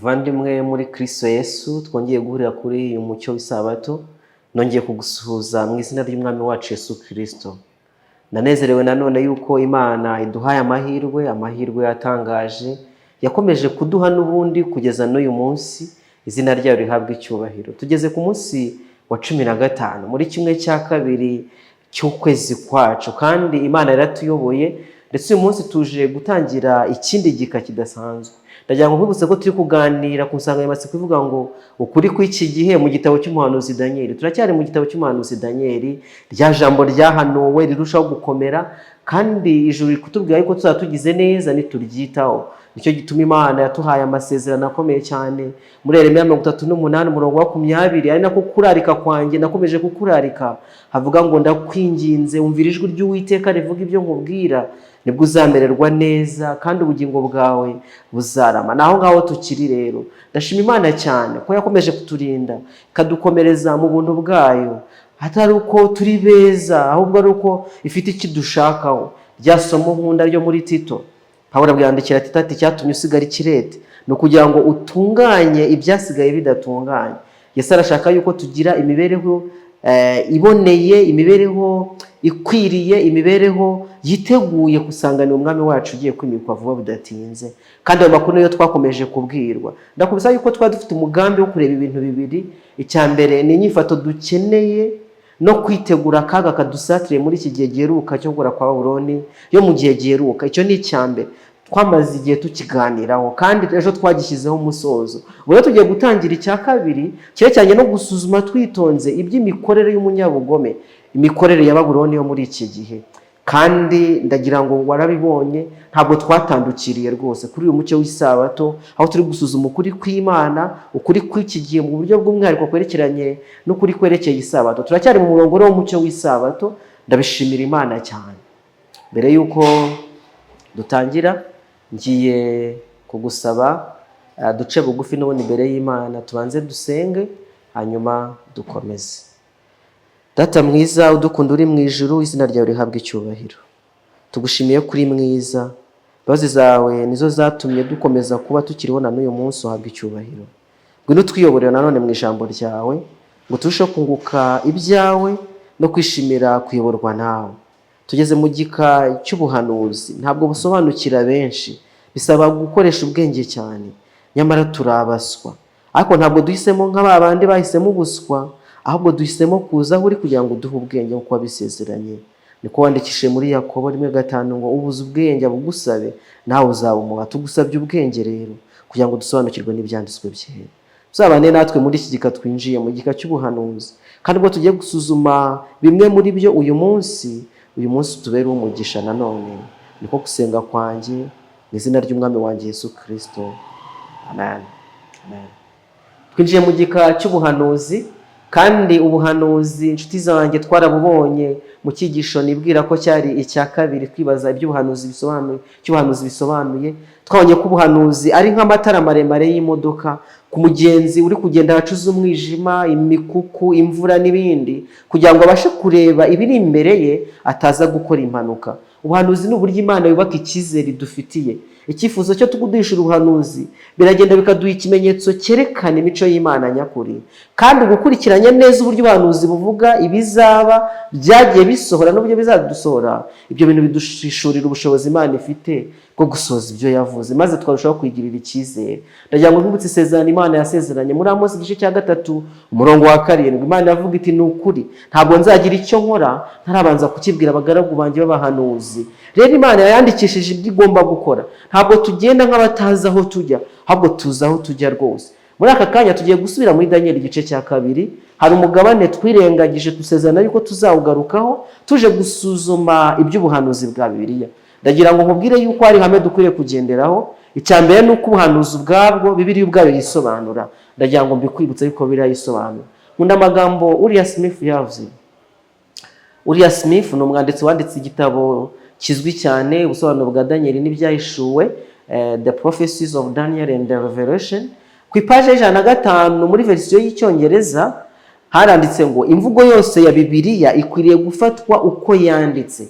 Muvandimwe muri Kristo Yesu, twongeye guhurira kuri uyu mucyo w'isabato, nongeye kugusuhuza mu izina ry'umwami wacu Yesu Kristo. Nanezerewe nanone yuko Imana iduhaye amahirwe yatangaje, yakomeje kuduha n'ubundi kugeza n'uyu munsi, izina ryayo rihabwa icyubahiro. Tugeze ku munsi wa 15 muri kimwe cya kabiri cy'ukwezi kwacu, kandi Imana yaratuyoboye, ndetse uyu munsi tuje gutangira ikindi gika kidasanzwe. Ndagira ngo nkwibutse ko turi kuganira ku nsanganyamatsiko ivuga ngo ukuri kw'iki gihe mu gitabo cy'umuhanuzi Daniel. Turacyari mu gitabo cy'umuhanuzi Daniel, rya jambo ryahanuwe rirushaho gukomera, kandi ijuru rikutubwira yuko tuzatugize neza nituryitaho. Nicyo gituma Imana yatuhaye amasezerano akomeye cyane muri Yeremiya 38:20, ari nako kurarika kwanjye nakomeje kukurarika, havuga ngo ndakwinginze umvira ijwi ry'Uwiteka rivuga ibyo nkubwira, nibwo uzamererwa neza kandi ubugingo bwawe buzarama. Naho ngaho tukiri rero, ndashima Imana cyane ko yakomeje kuturinda ikadukomereza mu buntu bwayo, hatari uko turi beza, ahubwo ari uko ifite ikidushakaho. Rya somo nkunda ryo muri Tito, Pawulo abwandikira Tito ati cyatumye usigara ikirete ni ukugira ngo utunganye ibyasigaye bidatunganye. Yesu arashaka yuko tugira imibereho iboneye, imibereho ikwiriye, imibereho yiteguye gusanganira umwami wacu ugiye kwimikwa vuba budatinze. Kandi ayo makuru niyo twakomeje kubwirwa. Ndakubisa yuko twari dufite umugambi wo kureba ibintu bibiri. Icya mbere ni inyifato dukeneye no kwitegura akaga kadusatiriye muri iki gihe giheruka cyo gukora kwa Babuloni yo mu gihe giheruka. Icyo ni icya mbere twamaze igihe tukiganiraho, kandi ejo twagishyizeho umusozo. Ubwo tugiye gutangira icya kabiri cyerekeranye no gusuzuma twitonze iby'imikorere y'umunyabugome, imikorere ya Babuloni yo muri iki gihe. Kandi ndagira ngo warabibonye, ntabwo twatandukiriye rwose kuri uyu mucyo w'isabato, aho turi gusuzuma ukuri kw'Imana, ukuri kw'iki gihe mu buryo bw'umwihariko kwerekeranye n'ukuri kwerekeye isabato. Turacyari mu murongo w'umucyo w'isabato. Ndabishimira Imana cyane. Mbere yuko dutangira, ngiye kugusaba duce bugufi n'ubundi imbere y'Imana, tubanze dusenge hanyuma dukomeze. Data mwiza udukunda uri mu ijuru, izina ryawe rihabwa icyubahiro. Tugushimiye kuri mwiza, imbabazi zawe nizo zatumye dukomeza kuba tukiriho na n'uyu munsi, uhabwa icyubahiro. Ngwino twiyoborera nanone mu ijambo ryawe, ngo turusheho kunguka ibyawe no kwishimira kuyoborwa nawe. Tugeze mu gika cy'ubuhanuzi, ntabwo busobanukira benshi, bisaba gukoresha ubwenge cyane, nyamara turabaswa. Ariko ntabwo duhisemo nk'abandi bahisemo ubuswa, ahubwo duhisemo kuza aho uri kugira ngo duhe ubwenge nk'uko wabisezeranye. Niko wandikishije muri Yakobo 1:5 ngo ubuze ubwenge bugusabe nawe uzabumuha. Tugusabye ubwenge rero kugira ngo dusobanukirwe n'ibyanditswe byera. Uzabane natwe muri iki gika twinjiye mu gika cy'ubuhanuzi, kandi ubwo tugiye gusuzuma bimwe muri byo uyu munsi tubere umugisha nanone. Niko gusenga kwanjye mu izina ry'umwami wanjye Yesu Kristo, amen. Amen. Twinjiye mu gika cy'ubuhanuzi, kandi ubuhanuzi inshuti zanjye twarabubonye mu cyigisho nibwira ko cyari icya kabiri, kwibaza iby'ubuhanuzi bisobanuye. Twabonye ko ubuhanuzi ari nk'amatara maremare y'imodoka ku mugenzi uri kugenda hacuza umwijima, imikuku, imvura n'ibindi, kugira ngo abashe kureba ibiri imbere ye ataza gukora impanuka. Ubuhanuzi ni uburyo Imana yubaka icyizere dufitiye. Icyifuzo cyo tuguduhisha ubuhanuzi biragenda bikaduha ikimenyetso cyerekana imico y'Imana nyakuri, kandi gukurikiranya neza uburyo ubuhanuzi buvuga ibizaba byagiye bisohora n'uburyo bizadusohora, ibyo bintu bidushishurira ubushobozi Imana ifite bwo gusoza ibyo yavuze, maze twarushaho kwigirira icyizere. Ndagira ngo nkibutse isezerano Imana yasezeranye muri Amosi 3:7. Imana yavuga iti ni ukuri ntabwo nzagira icyo nkora ntarabanza kukibwira abagaragu banjye b'abahanuzi. Rero Imana yandikishije ibyo igomba gukora. Ntabwo tugenda nk'abatazi aho tujya, ahubwo tuzi aho tujya rwose. Muri aka kanya tugiye gusubira muri Daniel 2. Hari umugabane twirengagije, dusezerana yuko tuzawugarukaho tuje gusuzuma iby'ubuhanuzi bwa Bibiliya. Ndagira ngo nkubwire yuko hari ihame dukwiriye kugenderaho. Icya mbere ni uko ubuhanuzi ubwabwo Bibiliya ubwayo yisobanura. Ndagira ngo mbikwibutse yuko Bibiliya yisobanura. Nkunda amagambo Uriah Smith yavuze. Uriah Smith ni umwanditsi wanditse igitabo kizwi cyane, ubusobanuro bwa Daniel n'ibyahishuwe, The Prophecies of Daniel and the Revelation. Ku ipaje 105 muri verisiyo y'Icyongereza haranditse ngo imvugo yose ya Bibiliya ikwiriye gufatwa uko yanditse,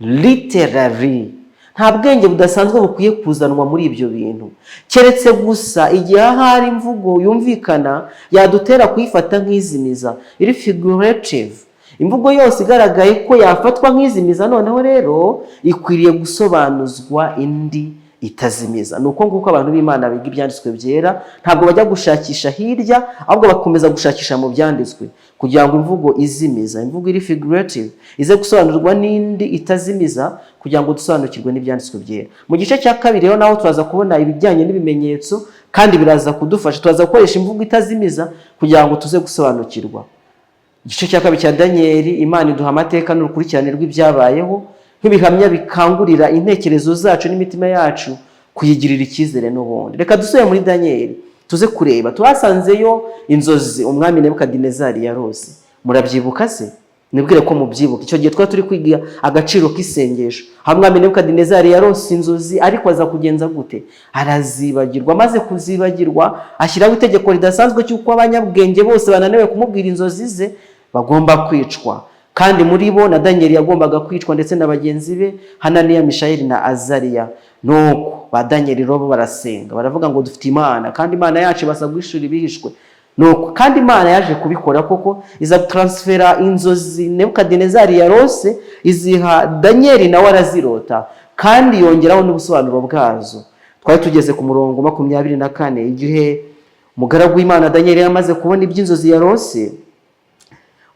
literally. nta bwenge budasanzwe bukwiye kuzanwa muri ibyo bintu, keretse gusa igihe ahari imvugo yumvikana yadutera kuyifata nk'izimiza, iri figurative. Imvugo yose igaragaye ko yafatwa nk'izimiza noneho rero ikwiriye gusobanuzwa indi itazimiza. Nuko nguko abantu b'Imana biga ibyanditswe byera, ntabwo bajya gushakisha hirya, ahubwo bakomeza gushakisha mu byanditswe kugira ngo imvugo izimiza, imvugo iri figurative ize gusobanurwa n'indi itazimiza kugira ngo dusobanukirwe n'ibyanditswe byera. Mu gice cya kabiri rero naho turaza kubona ibijyanye n'ibimenyetso, kandi biraza kudufasha. Turaza gukoresha imvugo itazimiza kugira ngo tuze gusobanukirwa. Igice cya kabiri cya Danieli, Imana iduha amateka n'urukurikirane rw'ibyabayeho nk'ibihamya bikangurira intekerezo zacu n'imitima yacu kuyigirira icyizere n'ubundi. Reka dusubire muri Danieli tuze kureba. Twasanzeyo inzozi umwami Nebukadinezari yarose. Murabyibuka se? Nibwire ko mubyibuka. Icyo gihe twari turi kwiga agaciro k'isengesho. Umwami Nebukadinezari yarose inzozi, ariko aza kugenza gute? Arazibagirwa. Maze kuzibagirwa ashyiraho itegeko ridasanzwe cy'uko abanyabwenge bose bananiwe kumubwira inzozi ze bagomba kwicwa. Kandi muri bo na Danieli yagombaga kwicwa, ndetse na bagenzi be Hananiya, Mishayeli na Azariya. Nuko ba Danieli robo barasenga, baravuga ngo dufite Imana, kandi Imana yacu ibasha guhishura ibihishwe. Nuko kandi Imana yaje kubikora koko, iza transfera inzozi Nebukadinezari yarose iziha Danieli, nawe arazirota kandi yongeraho n'ubusobanuro bwazo. Twari tugeze ku murongo 24, igihe umugaragu w'Imana Danieli yamaze kubona iby'inzozi yarose,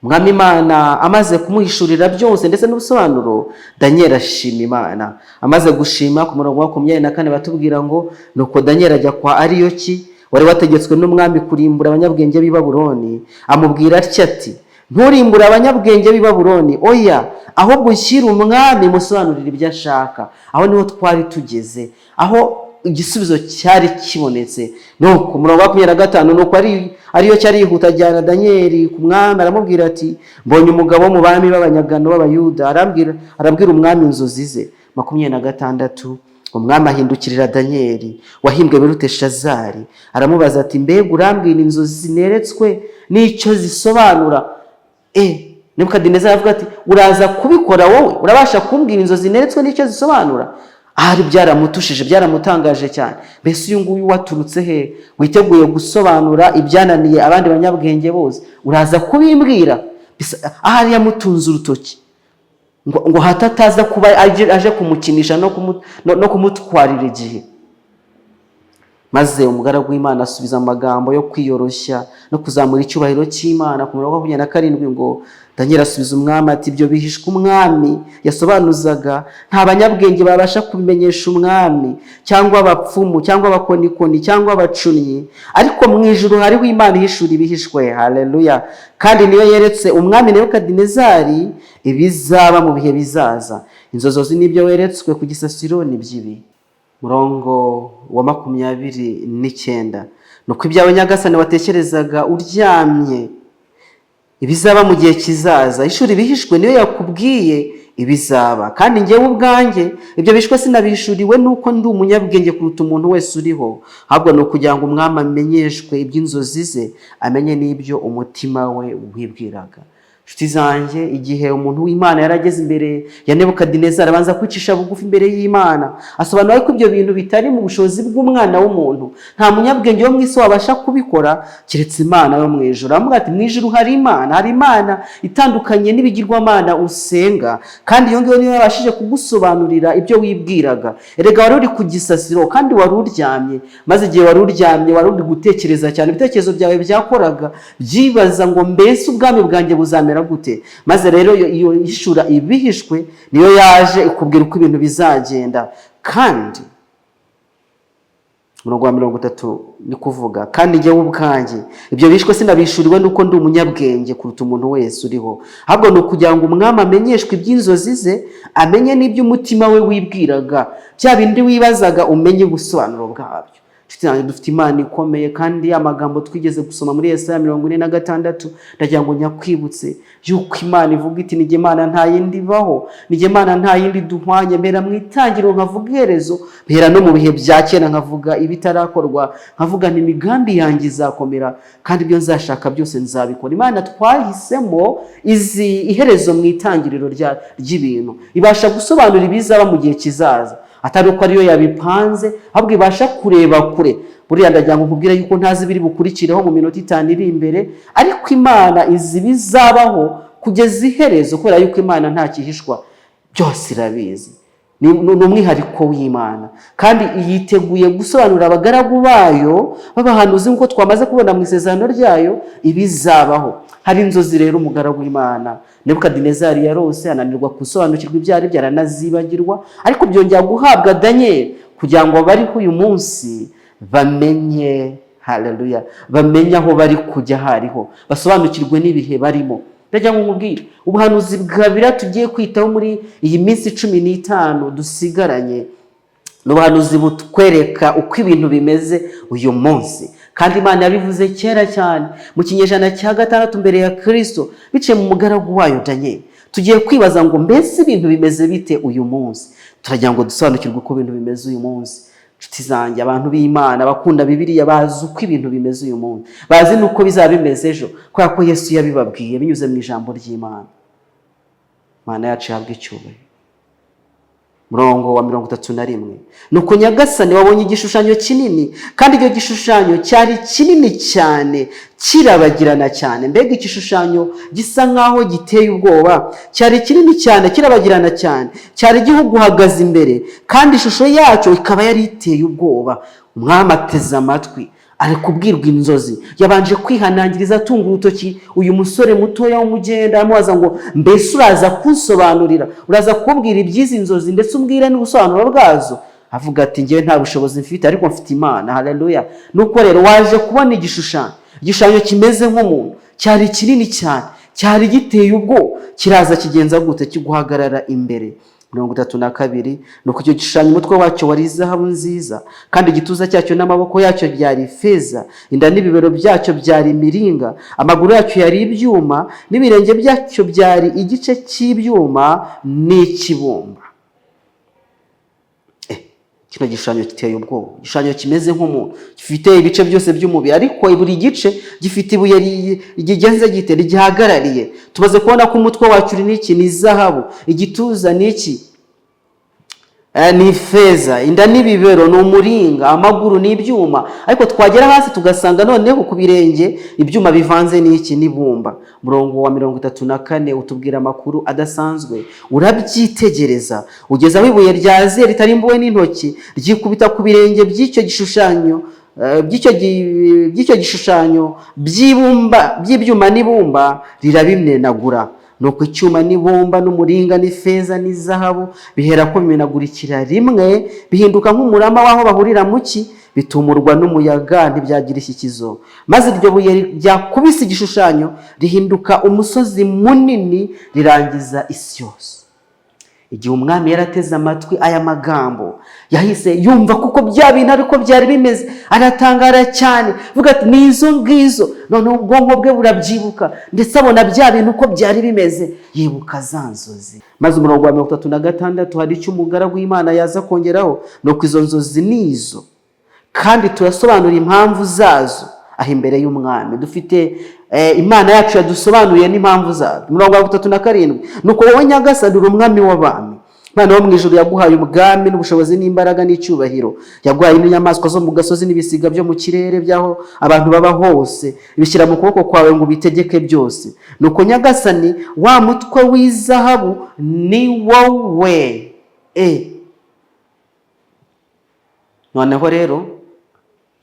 Umwami Imana amaze kumuhishurira byose ndetse n'ubusobanuro, Danieli ashima Imana. Amaze gushima, ku murongo 24 batubwira ngo nuko Danieli ajya kwa Ariyoki wari wategetswe n'umwami kurimbura abanyabwenge b'i Babuloni, amubwira atya ati, nturimbura abanyabwenge b'i Babuloni, oya, ahubwo ushyira umwami musobanurira ibyo ashaka. Aho niho twari tugeze, aho igisubizo cyari kibonetse. Nuko umurongo 25, nuko ariyo cyari yihuta ajyana Danieli ku mwami, aramubwira ati, mbonye umugabo mu bami b'abanyagano b'Abayuda, arabwira umwami inzozi ze. 26, umwami ahindukirira Danieli wahimbwe Beluteshazari, aramubaza ati, mbega urambwira inzozi neretswe n'icyo zisobanura? Nebukadinezari avuga ati, uraza kubikora wowe? Urabasha kumbwira inzozi neretswe n'icyo zisobanura? Ahari byaramutushije, byaramutangaje cyane. Mbese uyu nguyu waturutse he, witeguye gusobanura ibyananiye abandi banyabwenge bose? Uraza kubimbwira? Ahari yamutunze urutoki ngo hatataza kuba aje kumukinisha no kumutwarira igihe. Maze umugaragu w'Imana asubiza amagambo yo kwiyoroshya no kuzamura icyubahiro cy'Imana. Ku murongo 27 ngo Danieli asubiza umwami ati, ibyo bihishwe umwami yasobanuzaga nta banyabwenge babasha kubimenyesha umwami, cyangwa abapfumu, cyangwa abakonikoni, cyangwa abacunnyi, ariko mu ijuru hariho Imana ihishura ibihishwe. Haleluya! Kandi niyo yeretse umwami Nebukadinezari ibizaba mu bihe bizaza. Inzozi n'ibyo weretswe ku gisasiro ni by'ibi. Murongo wa 29, nuko ibyawe nyagasani watekerezaga uryamye ibizaba mu gihe kizaza, ishuri bihishwe niyo yakubwiye ibizaba. Kandi njyewe ubwanjye ibyo bishwe sinabishuriwe nuko ndi umunyabwenge kuruta umuntu wese uriho, ahubwo ni ukugira ngo umwami amenyeshwe iby'inzozi ze, amenye n'ibyo umutima we wibwiraga. Nshuti zanjye, igihe umuntu w'Imana yarageze imbere ya Nebukadinezari, abanza kwicisha bugufi imbere y'Imana, asobanura ko ibyo bintu bitari mu bushobozi bw'umwana w'umuntu. Nta munyabwenge wo mu isi wabasha kubikora keretse Imana yo mu ijuru. Aramubwira ati, mu ijuru hari Imana itandukanye n'ibigirwamana usenga, kandi iyo ngiyo niyo yabashije kugusobanurira ibyo wibwiraga. Erega wari uri ku gisasiro kandi wari uryamye, maze igihe wari uryamye wari uri gutekereza cyane, ibitekerezo byawe byakoraga byibaza ngo mbese ubwami bwanjye buzamera gute? Maze rero iyo ishura ibihishwe niyo yaje ikubwira uko ibintu bizagenda. Kandi murongo wa 30 ni kuvuga, kandi njyewe ubwanjye ibyo bishwe sinabishuriwe nuko ndi umunyabwenge kuruta umuntu wese uriho, ahubwo ni ukugira ngo umwami amenyeshwe iby'inzozi ze, amenye n'iby'umutima we wibwiraga, bya bindi wibazaga umenye ubusobanuro bwabyo. Dufite Imana ikomeye, kandi amagambo twigeze gusoma muri Yesaya 46, ndagira ngo nyakwibutse yuko Imana ivuga iti, nige Imana nta yindi ibaho, nige Imana nta yindi duhwanye. Mbera mu itangiriro nkavuga iherezo, mbera no mu bihe bya kera nkavuga ibitarakorwa, nkavuga ni imigambi yanjye izakomera, kandi ibyo nzashaka byose nzabikora. Imana twahisemo izi iherezo mu itangiriro ry'ibintu, ibasha gusobanura ibizaba mu gihe kizaza. atari uko ariyo yabipanze, ahubwo ibasha kureba kure. Buriya ndagira ngo nkubwire yuko ntazi biri bukurikireho mu minota 5 iri imbere, ariko Imana izi bizabaho kugeza iherezo, kubera yuko Imana nta kihishwa, byose irabizi. Ni umwihariko w'Imana, kandi yiteguye gusobanurira abagaragu bayo b'abahanuzi nk'uko twamaze kubona mu isezerano ryayo ibizabaho. Hari inzozi rero umugaragu w'Imana Nebukadinezari yarose, ananirwa gusobanukirwa ibyari byaranazibagirwa, ariko byongera guhabwa Daniel kugira ngo bariho uyu munsi bamenye, haleluya, bamenye aho bari kujya hariho, basobanukirwe n'ibihe barimo. Ndagira ngo nkubwire ubuhanuzi bwa Bibiliya tugiye kwitaho muri iyi minsi 15 dusigaranye, n'ubuhanuzi butwereka uko ibintu bimeze uyu munsi, kandi Imana yabivuze kera cyane mu kinyejana cya 6 mbere ya Kristo biciye mu mugaragu wayo Daniel. Tugiye kwibaza ngo mbese ibintu bimeze bite uyu munsi? Turagira ngo dusobanukirwe uko ibintu bimeze uyu munsi. Nshuti zanjye, abantu b'Imana bakunda Bibiliya bazi uko ibintu bimeze uyu munsi, bazi nuko bizaba bimeze ejo, kubera ko Yesu yabibabwiye binyuze mu ijambo ry'Imana. Imana yacu yahabwa icyubahiro. Murongo wa 31. Nuko Nyagasani wabonye igishushanyo kinini, kandi icyo gishushanyo cyari kinini cyane, kirabagirana cyane. Mbega igishushanyo gisa nkaho giteye ubwoba, cyari kinini cyane, kirabagirana cyane, cyari gihuguhagaze imbere, kandi ishusho yacyo ikaba yari iteye ubwoba. Umwami ateze amatwi, ari kubwirwa inzozi, yabanje kwihanangiriza atunga urutoki uyu musore mutoya w'umugenda, amubaza ngo mbese uraza kunsobanurira, uraza kubwira iby'izi nzozi ndetse umbwire n'ubusobanuro bwazo? Avuga ati ngewe nta bushobozi mfite, ariko mfite Imana. Haleluya. Nuko rero waje kubona igishushanyo kimeze nk'umuntu, cyari kinini cyane, cyari giteye ubwo, kiraza kigenza gute? Kiguhagarara imbere. 32. Nuko icyo gishushanyo umutwe wacyo wari izahabu nziza, kandi igituza cyacyo n'amaboko yacyo byari ifeza, inda n'ibibero byacyo byari imiringa, amaguru yacyo yari ibyuma, n'ibirenge byacyo byari igice cy'ibyuma n'ikibumba. Kino gishushanyo giteye ubwoba, igishushanyo kimeze nk'umuntu, gifite ibice byose by'umubiri, ariko buri gice gifite ibuye rigenze gite, rigihagarariye. Tumaze kubona ko umutwe wacyo uri n'iki, ni izahabu, igituza n'iki, ni ifeza, inda n'ibibero ni umuringa, amaguru ni ibyuma, ariko twagera hasi tugasanga noneho ku birenge ibyuma bivanze n'iki, n'ibumba. Murongo wa 34 utubwira amakuru adasanzwe. Urabyitegereza ugeza aho ibuye ryaze ritarimbuwe n'intoki ryikubita ku birenge by'icyo gishushanyo, by'icyo gishushanyo by'ibyuma n'ibumba, rirabimwenagura. Nuko icyuma n'ibumba n'umuringa n'ifeza n'izahabu bihera ko bimenagurikira rimwe, bihinduka nk'umurama w'aho bahurira mu ki, bitumurwa n'umuyaga, ntibyagira ishyikizo. Maze iryo buye ryakubise igishushanyo rihinduka umusozi munini, rirangiza isi yose. Igihe umwami yarateze amatwi aya magambo, yahise yumva kuko bya bintu ariko byari bimeze, aratangara cyane, vuga ati ni izo ngizo. Noneho ubwonko bwe burabyibuka, ndetse abona bya bintu uko byari bimeze, yibuka za nzozi. Maze umurongo wa 36 hari icyo umugaragu w'Imana yaza kongeraho, nuko izo nzozi nizo, kandi turasobanura impamvu zazo aho imbere y'umwami. Dufite Imana yacu yadusobanuriye n'impamvu zazo. Umurongo wa 37. Nuko wowe Nyagasani uri umwami w'abami, Imana wo mu ijuru yaguhaye ubwami n'ubushobozi n'imbaraga n'icyubahiro, yaguhaye n'inyamaswa zo mu gasozi n'ibisiga byo mu kirere by'aho abantu baba hose, ibishyira mu kuboko kwawe ngo bitegeke byose. Nuko Nyagasani wa mutwe w'izahabu ni wowe. Noneho rero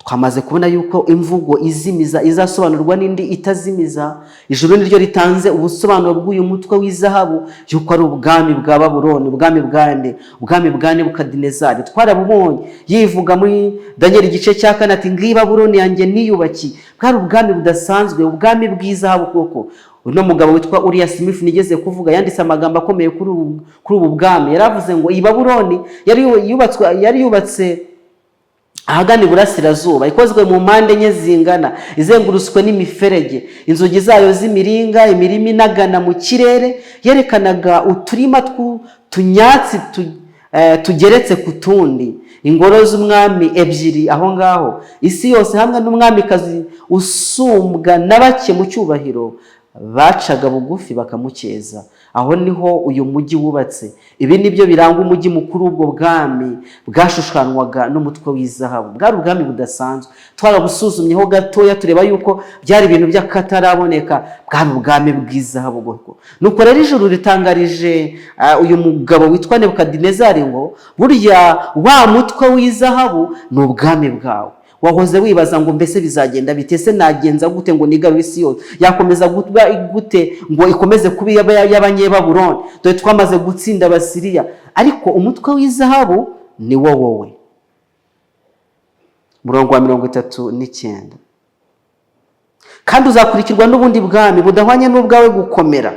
twamaze kubona yuko imvugo izimiza izasobanurwa n'indi itazimiza. Ijuru niryo ritanze ubusobanuro bw'uyu mutwe w'izahabu yuko ari ubwami bwa Babuloni, ubwami bwande, ubwami bwa Nebukadinezari. Twarabubonye yivuga muri Daniel igice cya 4 ati ngiyi Babuloni yanjye niyubaki. Bwari ubwami budasanzwe, ubwami bw'izahabu koko. Uno mugabo witwa Uriah Smith nigeze kuvuga yanditse amagambo akomeye kuri ubu bwami. Yaravuze ngo iyi Babuloni yari yubatse ahagana iburasirazuba, ikozwe mu mpande enye zingana, izengurutswe n'imiferege. Inzugi zayo z'imiringa, imirima inagana mu kirere, yerekanaga uturima tw'utunyatsi tugeretse ku tundi. Ingoro z'umwami ebyiri aho ngaho, isi yose hamwe n'umwamikazi usumbwa na bake mu cyubahiro bacaga bugufi bakamukeza. Aho niho uyu mujyi wubatse. Ibi nibyo biranga umujyi mukuru w'ubwo bwami bwashushanywaga n'umutwe w'izahabu. Bwari ubwami budasanzwe, twarabusuzumyeho gatoya tureba yuko byari ibintu by'akataraboneka, bwari ubwami bw'izahabu bwoko. Nuko rero ijuru ritangarije uyu mugabo witwa Nebukadinezari ngo burya wa mutwe w'izahabu ni ubwami bwawe. Wahoze wibaza ngo mbese bizagenda bite, se nagenza gute ngo nigarure isi yose, yakomeza gute ngo ikomeze kuba y'Abanyebabuloni, dore twamaze gutsinda Abasiriya. Ariko umutwe w'izahabu ni wowe. Murongo wa 39. Kandi uzakurikirwa n'ubundi bwami budahwanye n'ubwawe gukomera.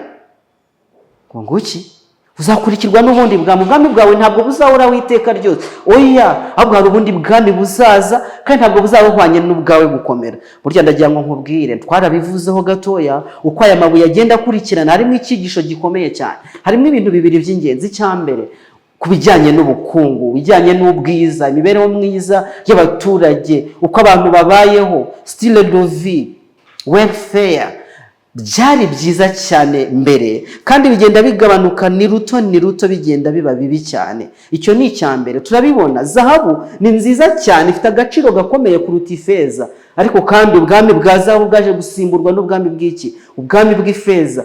Ngo iki? Uzakurikirwa n'ubundi bwami. Ubwami bwawe ntabwo buzahoraho iteka ryose, oya, ahubwo hari ubundi bwami buzaza kandi ntabwo buzabuhwanye n'ubwawe gukomera. Burya ndagira ngo nkubwire, twarabivuzeho gatoya uko aya mabuye agenda akurikirana. Harimo icyigisho gikomeye cyane, harimo ibintu bibiri by'ingenzi. Cyambere ku bijyanye n'ubukungu, bijyanye n'ubwiza, imibereho myiza y'abaturage, uko abantu babayeho, style de vie, welfare, byari byiza cyane mbere kandi bigenda bigabanuka ni ruto bigenda biba bibi cyane. Icyo ni icyambere. Turabibona zahabu ni nziza cyane, ifite agaciro gakomeye kuruta ifeza, ariko kandi ubwami bwa zahabu bwaje gusimburwa n'ubwami bw'iki? Ubwami bw'ifeza.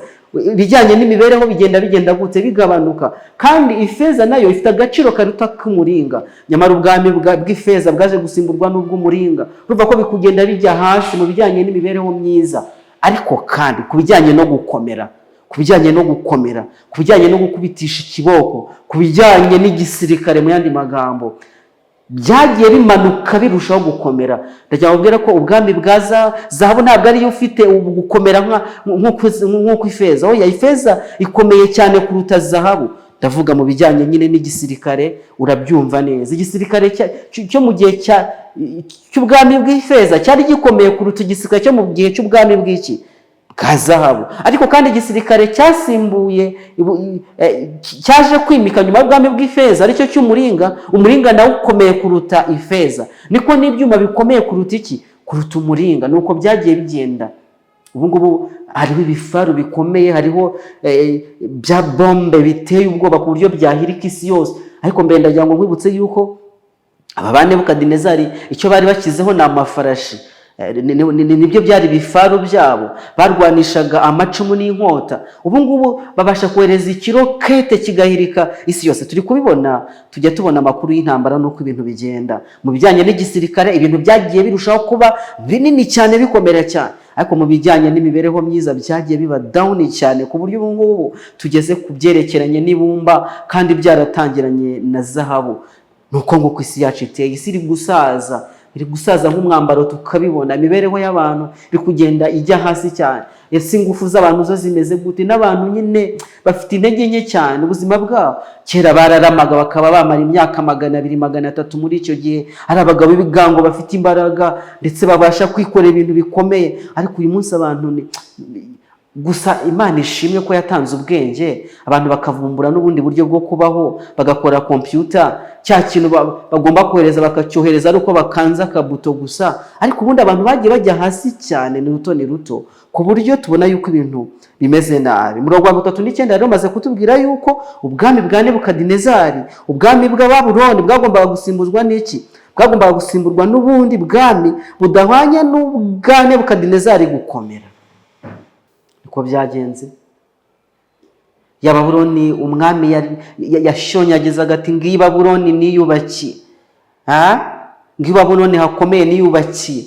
Bijyanye n'imibereho bigenda gute? Bigabanuka. Kandi ifeza nayo ifite agaciro karuta k'umuringa, nyamara ubwami bw'ifeza bwaje gusimburwa n'ubw'umuringa. Urumva ko bikugenda bijya hasi mu bijyanye n'imibereho myiza. Ariko kandi ku bijyanye no gukomera, ku bijyanye no gukubitisha ikiboko, ku bijyanye n'igisirikare, mu yandi magambo, byagiye bimanuka birushaho gukomera. Ndagira kubwira ko ubwami bwa zahabu ntabwo ariyo ufite gukomera nk'uko ifeza. Oya, ifeza ikomeye cyane kuruta zahabu. Ndavuga mu bijyanye nyine n'igisirikare, urabyumva neza. Igisirikare cyo mu gihe cy'ubwami bw'ifeza cyari gikomeye kuruta igisirikare cyo mu gihe cy'ubwami bw'iki? Bwa zahabu. Ariko kandi igisirikare cyasimbuye cyaje kwimika nyuma y'ubwami bw'ifeza aricyo cy'umuringa. Umuringa nawe ukomeye kuruta ifeza, niko n'ibyuma bikomeye kuruta iki? Kuruta umuringa. Nuko byagiye bigenda. Ubu ngubu hariho ibifaru bikomeye, hariho bya bombe biteye ubwoba ku buryo byahirika isi yose. Ariko mbere ndagira ngo nkwibutse yuko aba ba Nebukadinezari icyo bari bakizeho ni amafarashi. Nibyo byari ibifaru byabo, barwanishaga amacumu n'inkota. Ubu ngubu babasha kohereza ikirokete kigahirika isi yose. Turi kubibona, tujya tubona amakuru y'intambara n'uko ibintu bigenda. Mu bijyanye n'igisirikare ibintu byagiye birushaho kuba binini cyane, bikomera cyane. Ariko mu bijyanye n'imibereho myiza byagiye biba down cyane, ku buryo ubu ngubu tugeze ku byerekeranye n'ibumba kandi byaratangiranye na zahabu. Nuko ngo ku isi yacu iteye, isi iri gusaza nk'umwambaro. Tukabibona imibereho y'abantu iri kugenda ijya hasi cyane. Ese ingufu z'abantu zo zimeze gute? N'abantu nyine bafite intege nke cyane ubuzima bwabo. Kera bararamaga bakaba bamara imyaka 200 300 muri icyo gihe, ari abagabo b'ibigango bafite imbaraga ndetse babasha kwikorera ibintu bikomeye. Ariko uyu munsi abantu gusa Imana ishimwe ko yatanze ubwenge, abantu bakavumbura n'ubundi buryo bwo kubaho, bagakora computer, cya kintu bagomba kohereza bakacyohereza ari uko bakanza akabuto gusa. Ariko ubundi abantu bagiye bajya hasi cyane, ni ruto, ku buryo tubona yuko ibintu bimeze nabi. Murongo wa 39 rero maze kutubwira yuko ubwami bwa Nebukadinezari, ubwami bw'Ababuloni bwagombaga gusimbuzwa n'iki? Bwagombaga gusimburwa n'ubundi bwami budahwanye n'ubwa Nebukadinezari gukomera. Uko byagenze, ya Babuloni umwami yashonyagizaga ati ngiyi Babuloni niyubakiye, ngiyi Babuloni hakomeye niyubakiye,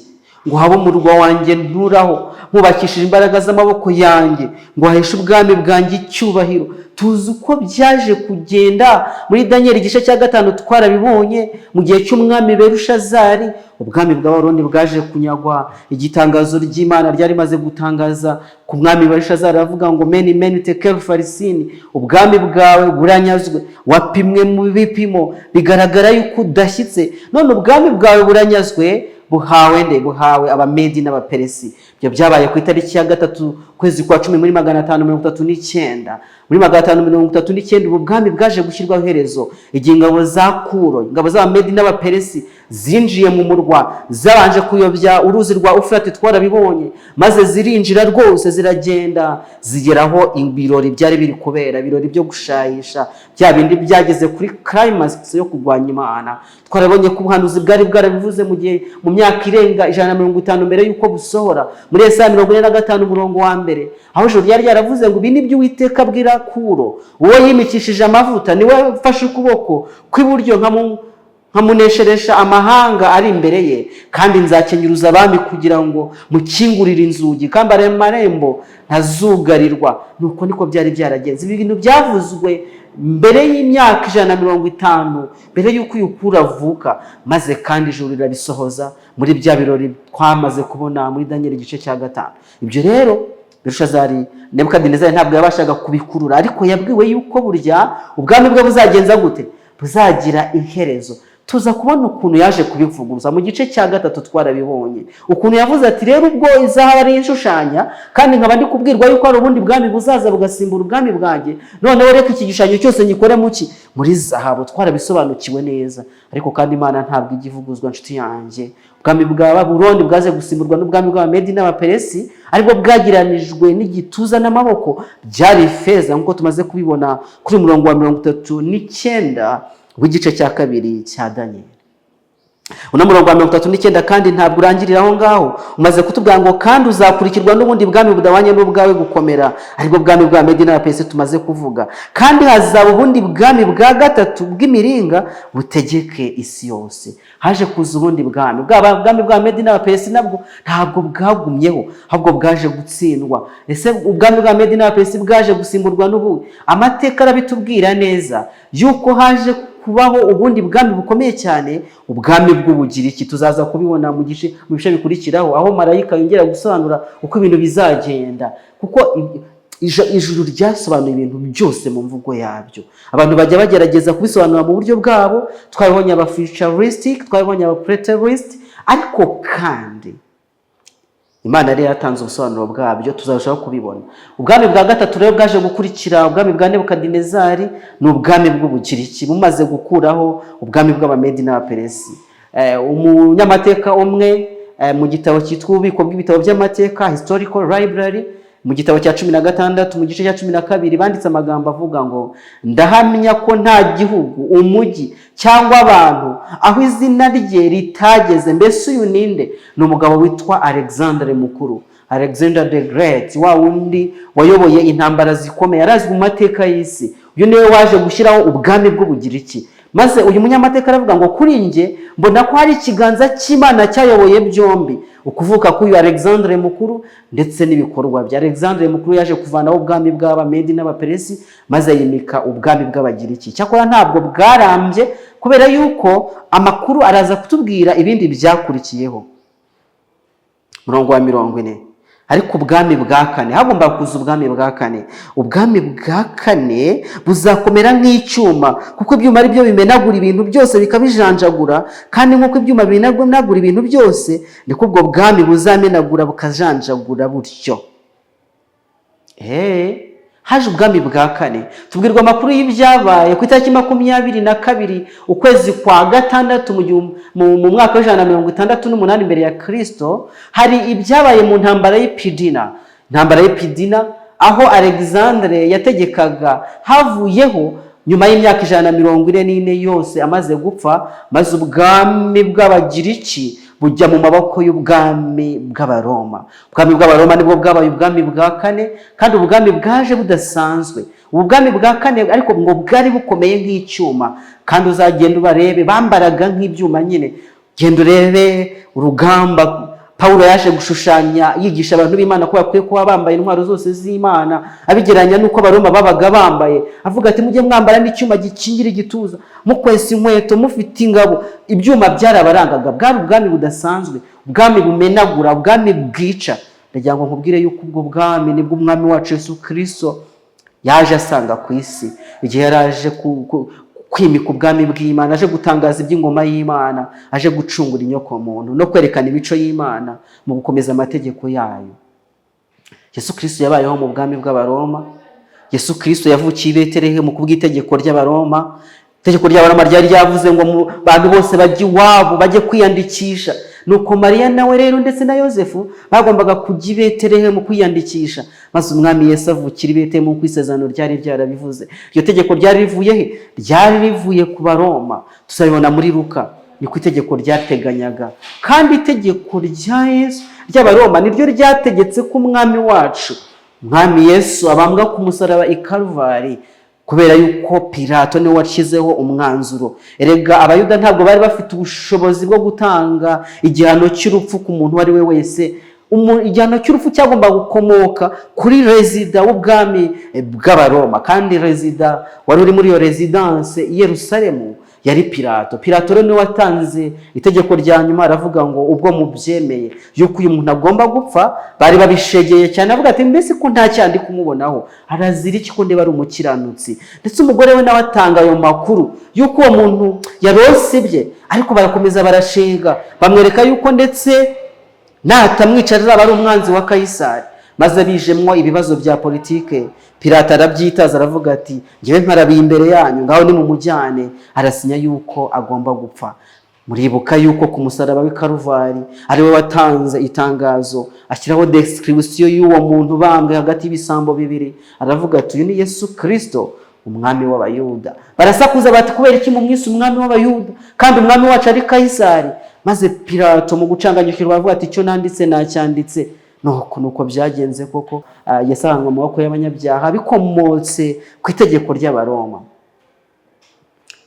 ngo habe umurwa wanjye nturaho, nkubakishije imbaraga z'amaboko yanjye, ngo haheshe ubwami bwanjye icyubahiro. Tuzi uko byaje kugenda muri Daniel igice cya 5 twarabibonye. Mu gihe cy'umwami Berushazari ubwami bwa Babuloni bwaje kunyagwa. Igitangazo ry'Imana ryari maze gutangaza ku mwami Berushazari, avuga ngo meni tekel farisini, ubwami bwawe buranyazwe, wapimwe mu bipimo bigaragara yuko udashyitse, none ubwami bwawe buranyazwe, buhawe Abamedi n'Abaperesi. Ibyo byabaye ku itariki ya 3 kwezi kwa 10 muri 539. Muri 539 ubu bwami bwaje gushyirwaho iherezo igihe ingabo za Kuro, ingabo z'Abamedi n'Abaperesi zinjiye mu murwa, zabanje kuyobya uruzi rwa Ufurate twarabibonye, maze zirinjira rwose ziragenda zigeraho ibirori byari biri kubera, ibirori byo gushayisha bya bindi byageze kuri climax yo kurwanya Imana. Twarabonye ko ubuhanuzi bwari bwarabivuze mu myaka irenga 150 mbere yuko busohora, muri Yesaya 45 umurongo wa mbere, aho ijuru ryari ryaravuze ngo ibi nibyo Uwiteka abwira Kuro, uwo yimikishije amavuta, niwe ufashe ukuboko kw'iburyo nkamunesheresha amahanga ari imbere ye, kandi nzakenyuruza abami kugira ngo mukingurire inzugi, kandi amarembo ntazugarirwa. Nuko niko byari byaragenze. Ibi bintu byavuzwe mbere y'imyaka 150 mbere y'uko uyu Kuro avuka, maze kandi ijuru rirabisohoza muri bya birori twamaze kubona muri Daniel igice cya 5. Ibyo rero Belushazari Nebukadinezari ntabwo yabashaga kubikurura, ariko yabwiwe yuko burya ubwami bwe buzagenza gute, buzagira iherezo. Tuza kubona ukuntu yaje kubivuguruza mu gice cya 3 twarabibonye, ukuntu yavuze ati rero ubwo izahabu ari inshushanya, kandi nkaba ndi kubwirwa yuko hari ubundi bwami buzaza bugasimbura ubwami bwanjye, noneho reka iki gishushanyo cyose nyikore muri zahabu. Twarabisobanukiwe neza, ariko kandi Imana ntabwo igivuguzwa nshuti yanjye. Ubwami bwa Babuloni bwaze gusimburwa n'ubwami bw'Abamedi n'Abaperesi, aribwo bwagiranijwe n'igituza n'amaboko, byari feza nk'uko tumaze kubibona kuri murongo wa 39 w'igice cya 2 cya Daniel. Una murongo wa 39 kandi ntabwo urangirira aho ngaho, umaze kutubwira ngo kandi uzakurikirwa n'ubundi bwami budawanye n'ubwawe gukomera, aribwo bwami bw'Abamedi n'Abaperesi tumaze kuvuga, kandi hazaba ubundi bwami bwa 3 bw'imiringa butegeke isi yose. Haje kuza ubundi bwami bw'Abamedi n'Abaperesi, nabwo ntabwo bwagumyeho, ahubwo bwaje gutsindwa. Ese ubwami bw'Abamedi n'Abaperesi bwaje gusimburwa n'ubu? Amateka arabitubwira neza yuko haje kubaho ubundi bwami bukomeye cyane, ubwami bw'Ubugiriki. Tuzaza kubibona mu bice bikurikiraho, aho marayika yongera gusobanura uko ibintu bizagenda, kuko ijuru ryasobanuye ibintu byose mu mvugo yabyo. Abantu bajya bagerageza kubisobanura mu buryo bwabo, twabibonye aba futuristic, twabibonye aba preterist, ariko kandi Imana yari yatanze ubusobanuro bwabyo, tuzarushaho kubibona. Ubwami bwa 3 rero bwaje gukurikira ubwami bwa Nebukadinezari, n'ubwami bw'Ubugiriki bumaze gukuraho ubwami bw'Abamedi n'Abaperesi. Umunyamateka umwe mu gitabo cyitwa ububiko bw'ibitabo by'amateka, Historical Library, mu gitabo cya 16 mu gice cya 12 banditse amagambo avuga ngo ndahamya ko nta gihugu, umujyi cyangwa abantu aho izina rye ritageze. Mbese uyu ninde? Ni umugabo witwa Alexandre Mukuru, Alexander the Great, wa wundi wayoboye intambara zikomeye, arazwi mu mateka y'isi. Uyu niwe waje gushyiraho ubwami bw'Ubugiriki. Maze uyu munyamateka aravuga ngo kuri nge mbona ko hari ikiganza cy'Imana cyayoboye byombi, ukuvuka k'uyu Alexandre Mukuru ndetse n'ibikorwa bya Alexandre Mukuru. Yaje kuvanaho ubwami bw'Abamedi n'Abaperesi, maze yimika ubwami bw'Abagiriki. Cyakora ntabwo bwarambye, kubera yuko amakuru araza kutubwira ibindi byakurikiyeho. Murongo wa 40. Ariko ubwami bwa 4, hagomba kuza ubwami bwa 4. Ubwami bwa 4 buzakomera nk'icyuma, kuko ibyuma ari byo bimenagura ibintu byose bikabijanjagura, kandi nk'uko ibyuma bimenagura ibintu byose, niko ubwo bwami buzamenagura bukajanjagura butyo. Haje ubwami bwa 4. Tubwirwa amakuru y'ibyabaye ku itariki 22 ukwezi kwa 6 mu mwaka wa 168 mbere ya Kristo. Hari ibyabaye mu ntambara y'Epidina. Intambara y'Epidina, aho Alexandre yategekaga, havuyeho nyuma y'imyaka 144 yose amaze gupfa, maze ubwami bw'Abagiriki bujya mu maboko y'ubwami bw'Abaroma. Ubwami bw'Abaroma nibwo bwabaye ubwami bwa 4, kandi ubwami bwaje budasanzwe. Ubwami bwa 4 ariko ngo bwari bukomeye nk'icyuma, kandi uzagenda ubarebe bambaraga nk'ibyuma nyine. Genda urebe urugamba Paulo yaje gushushanya yigisha abantu b'Imana ko bakwiye kuba bambaye intwaro zose z'Imana, abigeranya nuko Abaroma babaga bambaye. Avuga ati mujye mwambara n'icyuma gikingira igituza, mukwesa inkweto, mufite ingabo. Ibyuma byarabarangaga. Bwari ubwami budasanzwe, ubwami bumenagura, ubwami bwica. Ndagira ngo nkubwire yuko ubwo bwami nibwo umwami wacu Yesu Kristo yaje asanga ku isi, igihe yaraje kwimika ubwami bw'Imana, aje gutangaza iby'ingoma y'Imana, aje gucungura inyoko muntu no kwerekana imico y'Imana mu gukomeza amategeko yayo. Yesu Kristo yabayeho mu bwami bw'Abaroma. Yesu Kristo yavukiye i Betelehemu kubw'itegeko ry'Abaroma. Itegeko ry'Abaroma ryari ryavuze ngo mu bantu bose bajye iwabo bajye kwiyandikisha. Nuko Mariya nawe rero ndetse na Yosefu bagombaga kujya i Betelehemu kwiyandikisha, maze umwami Yesu avukira i Betelehemu ku isezerano ryari ryarabivuze. Iryo tegeko ryari rivuye he? Ryari rivuye ku Baroma. Tuzabibona muri Luka, niko itegeko ryateganyaga. Kandi itegeko rya Yesu ry'Abaroma niryo ryategetse ko umwami wacu, umwami Yesu, abambwa ku musaraba i Kalvari, kubera yuko Pilato niwe washyizeho umwanzuro. Erega Abayuda ntabwo bari bafite ubushobozi bwo gutanga igihano cy'urupfu ku muntu uwo ari we wese. Igihano cy'urupfu cyagomba gukomoka kuri rezida w'ubwami bw'Abaroma, kandi rezida wari uri muri iyo residence i Yerusalemu yari Pilato. Pilato rero niwe watanze itegeko rya nyuma, aravuga ngo ubwo mubyemeye yuko uyu muntu agomba gupfa, bari babishegeye cyane, avuga ati mbese ko nta cyandi kumubonaho, arazira iki ko ndeba ari umukiranutsi? Ndetse umugore we nawe atanga ayo makuru yuko uwo muntu yarose bye, ariko barakomeza barashega, bamwereka yuko ndetse natamwica azaba ari umwanzi wa Kayisari. Maze bijemwo ibibazo bya politike, Pilato arabyitaza, aravuga ati ngewe mparabiye imbere yanyu, ngaho ni mu mujyane. Arasinya yuko agomba gupfa. Muribuka yuko ku musaraba w'i Kalvari ari we watanze itangazo, ashyiraho description y'uwo muntu bambwe hagati y'ibisambo bibiri. Aravuga ati uyu ni Yesu Kristo, umwami w'Abayuda. Barasakuza bati kubera iki mu mwisi umwami w'Abayuda kandi umwami wacu ari Kayisari? Maze Pilato mu gucanganyukirwa avuga ati icyo nanditse nacyanditse. Nuko byagenze koko, yasanzwe mu maboko y'abanyabyaha bikomotse ku itegeko ry'Abaroma.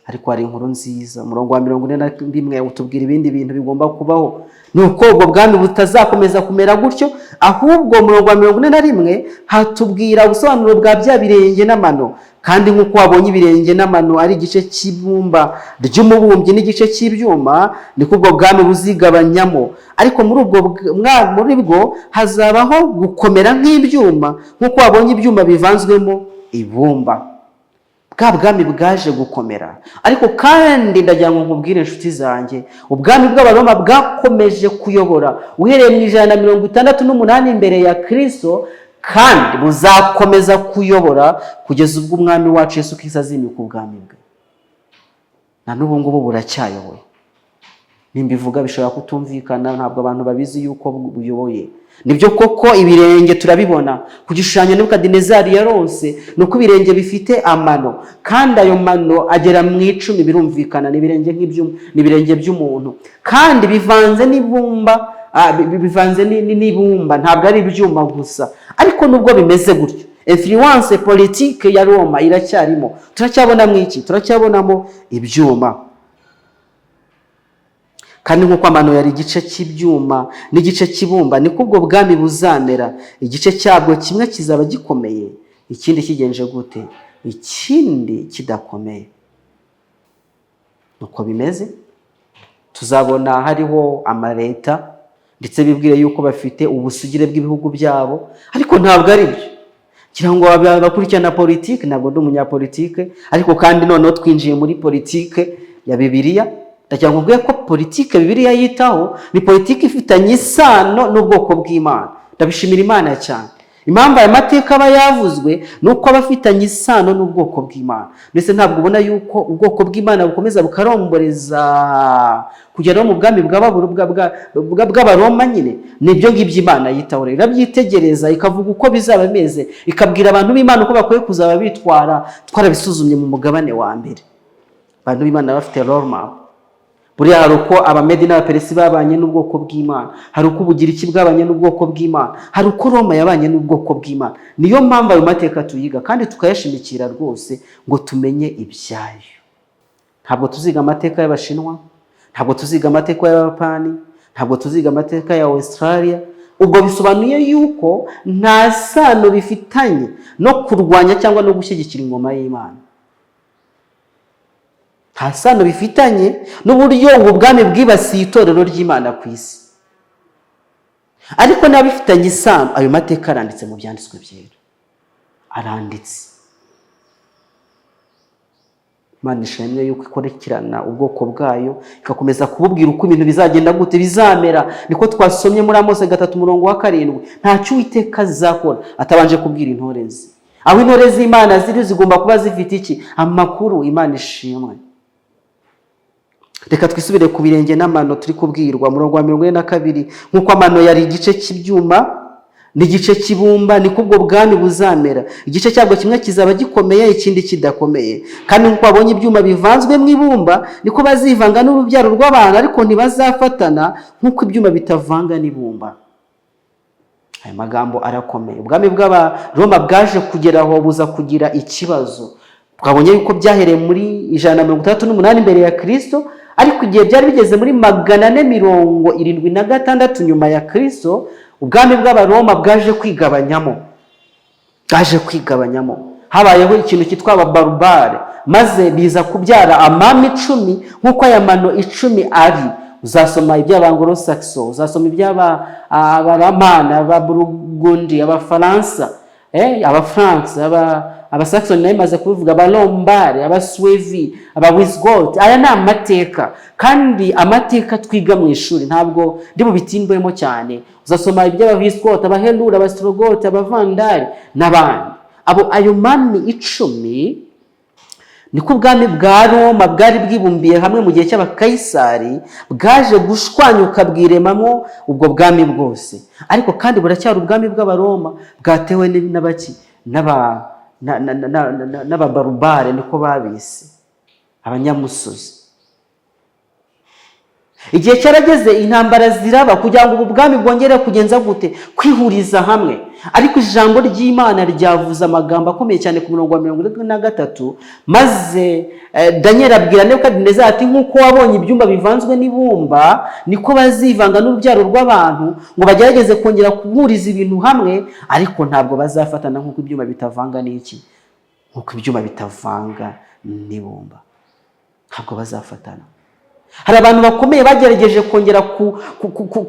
Ariko hari inkuru nziza, umurongo wa 41 utubwira ibindi bintu bigomba kubaho. Nuko ubwo bwami butazakomeza kumera gutyo, ahubwo umurongo wa 41 hatubwira ubusobanuro bwa bya birenge n'amano. Kandi nk'uko wabonye ibirenge n'amano ari igice cy'ibumba ry'umubumbyi n'igice cy'ibyuma, niko ubwo bwami buzigabanyamo. Ariko muri bwo hazabaho gukomera nk'ibyuma, nk'uko wabonye ibyuma bivanzwemo ibumba. Bwa bwami bwaje gukomera. Ariko kandi ndagira ngo nkubwire inshuti zanjye, ubwami bw'Abaroma bwakomeje kuyobora uhereye mu 168 imbere ya Kristo, kandi buzakomeza kuyobora kugeza ubwo umwami wacu Yesu Kristo azimika ubwami bwe. Na n'ubu ngubu buracyayoboye. Nimbivuga bishobora kutumvikana, ntabwo abantu babizi yuko buyoboye. Nibyo koko ibirenge turabibona ku gishushanyo Nebukadinezari yaronse, nuko ibirenge bifite amano, kandi ayo mano agera mu 10, birumvikana n'ibirenge nk'ibyuma, n'ibirenge by'umuntu, kandi bivanze n'ibumba, bivanze n'ibumba, ntabwo ari ibyuma gusa. Ariko nubwo bimeze gutyo, influence politique ya Roma iracyarimo. Turacyabona mwiki, turacyabonamo ibyuma. Kandi nk'uko amano yari igice cy'ibyuma n'igice cy'ibumba, niko ubwo bwami buzamera. Igice cyabwo kimwe kizaba gikomeye, ikindi kigenje gute? Ikindi kidakomeye. Nuko bimeze. Tuzabona hariho amaleta ndetse bibwire yuko bafite ubusugire bw'ibihugu byabo, ariko ntabwo ari byo. Kirango bakurikirana politike, ntabwo ndi umunyapolitike, ariko kandi noneho twinjiye muri politike ya Bibiliya. Ndagira ngo ubwe ko politike Bibiliya yitaho ni politike ifitanye isano n'ubwoko bw'Imana. Ndabishimira Imana cyane. Impamvu aya mateka aba yavuzwe nuko abafitanye isano n'ubwoko bw'Imana. Ndetse ntabwo ubona yuko ubwoko bw'Imana bukomeza bukaromboreza kugera mu bwami bw'Abaroma nyine. Nibyo ngibyo Imana yitaho rero, irabyitegereza ikavuga uko bizaba bimeze, ikabwira abantu b'Imana uko bakwiye kuzaba bitwara. Twarabisuzumye mu mugabane wa mbere. Abantu b'Imana bafite role map. Buriya hari uko Abamedi n'Abaperesi babanye n'ubwoko bw'Imana, hari uko Ubugiriki bwabanye n'ubwoko bw'Imana, hari uko Roma yabanye n'ubwoko bw'Imana. Niyo mpamvu ayo mateka tuyiga kandi tukayashimikira rwose ngo tumenye ibyayo. Ntabwo tuziga amateka y'Abashinwa, ntabwo tuziga amateka y'Abayapani, ntabwo tuziga amateka ya Australia. Ubwo bisobanuye yuko nta sano bifitanye no kurwanya cyangwa no gushyigikira ingoma y'Imana. Nta sano bifitanye n'uburyo ubu bwami bwibasiye itorero ry'Imana ku isi. Ariko n'abifitanye isano, ayo mateka aranditse mu byanditswe byera. Aranditse. Imana ishimwe yuko ikorekerana ubwoko bwayo, ikakomeza kububwira uko ibintu bizagenda gute bizamera. Niko twasomye muri Amosi 3:7, ntacyo Uwiteka azakora atabanje kubwira intore ze. Aho intore z'Imana ziri zigomba kuba zifite iki? Amakuru. Imana ishimwe. Reka twisubire ku birenge n'amano turi kubwirwa. Murongo wa 42, nk'uko amano yari igice cy'ibyuma n'igice cy'ibumba, niko ubwo bwami buzamera. Igice cyabwo kimwe kizaba gikomeye, ikindi kidakomeye. Kandi nk'uko abonye ibyuma bivanzwe mu ibumba, niko bazivanga n'urubyaro rw'abantu, ariko ntibazafatana nk'uko ibyuma bitavanga n'ibumba. Aya magambo arakomeye. Ubwami bw'Abaroma bwaje kugeraho buza kugira ikibazo. Twabonye yuko byahereye muri 168 mbere ya Kristo, ariko igihe byari bigeze muri 476 nyuma ya Kristo, ubwami bw'Abaroma bwaje kwigabanyamo. Habayeho ikintu cyitwa ababarubare, maze biza kubyara amami 10 nk'uko aya mano 10 ari. Uzasoma iby'Abanglo-Saxon, uzasoma iby'Abaramana, Ababurgundi, Abafaransa, Abafranks, Abasaxon nayo maze kubivuga, Abalombare, Abaswevi, Abawisigoth. Aya ni amateka, kandi amateka twiga mu ishuri, ntabwo ndi bubitindwemo cyane. Uzasoma iby'Abawisigoth, Abahelura, Abastrogoth, Abavandari n'abandi. Ayo mami 10 niko ubwami bwa Roma bwari bwibumbiye hamwe mu gihe cy'Abakayisari, bwaje gushwanyuka bwiremamo ubwo bwami bwose. Ariko kandi buracyari ubwami bw'Abaroma bwatewe n'abaki n'ababarubare, niko babise abanyamusozi. Igihe cyarageze intambara ziraba kugira ngo ubu bwami bwongere kugenza gute? Kwihuriza hamwe. Ariko ijambo ry'Imana ryavuze amagambo akomeye cyane ku murongo wa 43, maze Daniel abwira Nebukadineza ati nk'uko wabonye ibyumba bivanzwe n'ibumba, niko bazivanga n'urubyaro rw'abantu ngo bagerageze kongera kuhuriza ibintu hamwe, ariko ntabwo bazafatana nk'uko ibyuma bitavanga n'iki? Nk'uko ibyuma bitavanga n'ibumba. Ntabwo bazafatana. Hari abantu bakomeye bagerageje kongera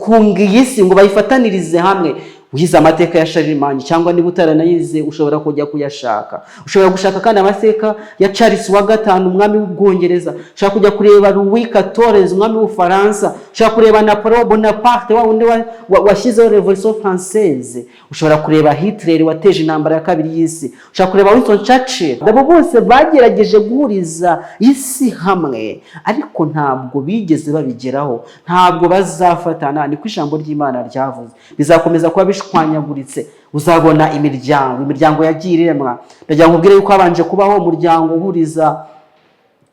kunga iyi si ngo bayifatanirize hamwe. Uhize amateka ya Charlemagne, cyangwa niba utaranayize ushobora kujya kuyashaka. Ushobora gushaka kandi amateka ya Charles wa gatanu, umwami w'Ubwongereza. Ushobora kujya kureba Louis XIV, umwami w'Ufaransa. Ushobora kureba Napoleon Bonaparte, wa wundi washyizeho Revolution Française. Ushobora kureba Hitler wateje intambara ya kabiri y'isi. Ushobora kureba Winston Churchill. Abo bose bagerageje guhuriza isi hamwe, ariko ntabwo bigeze babigeraho. Ntabwo bazafatana. Niko ijambo ry'Imana ryavuze. Bizakomeza kuba bishwanyaguritse. Uzabona imiryango yagiye iremwa. Ndagira ngo ubwire yuko habanje kubaho umuryango uhuriza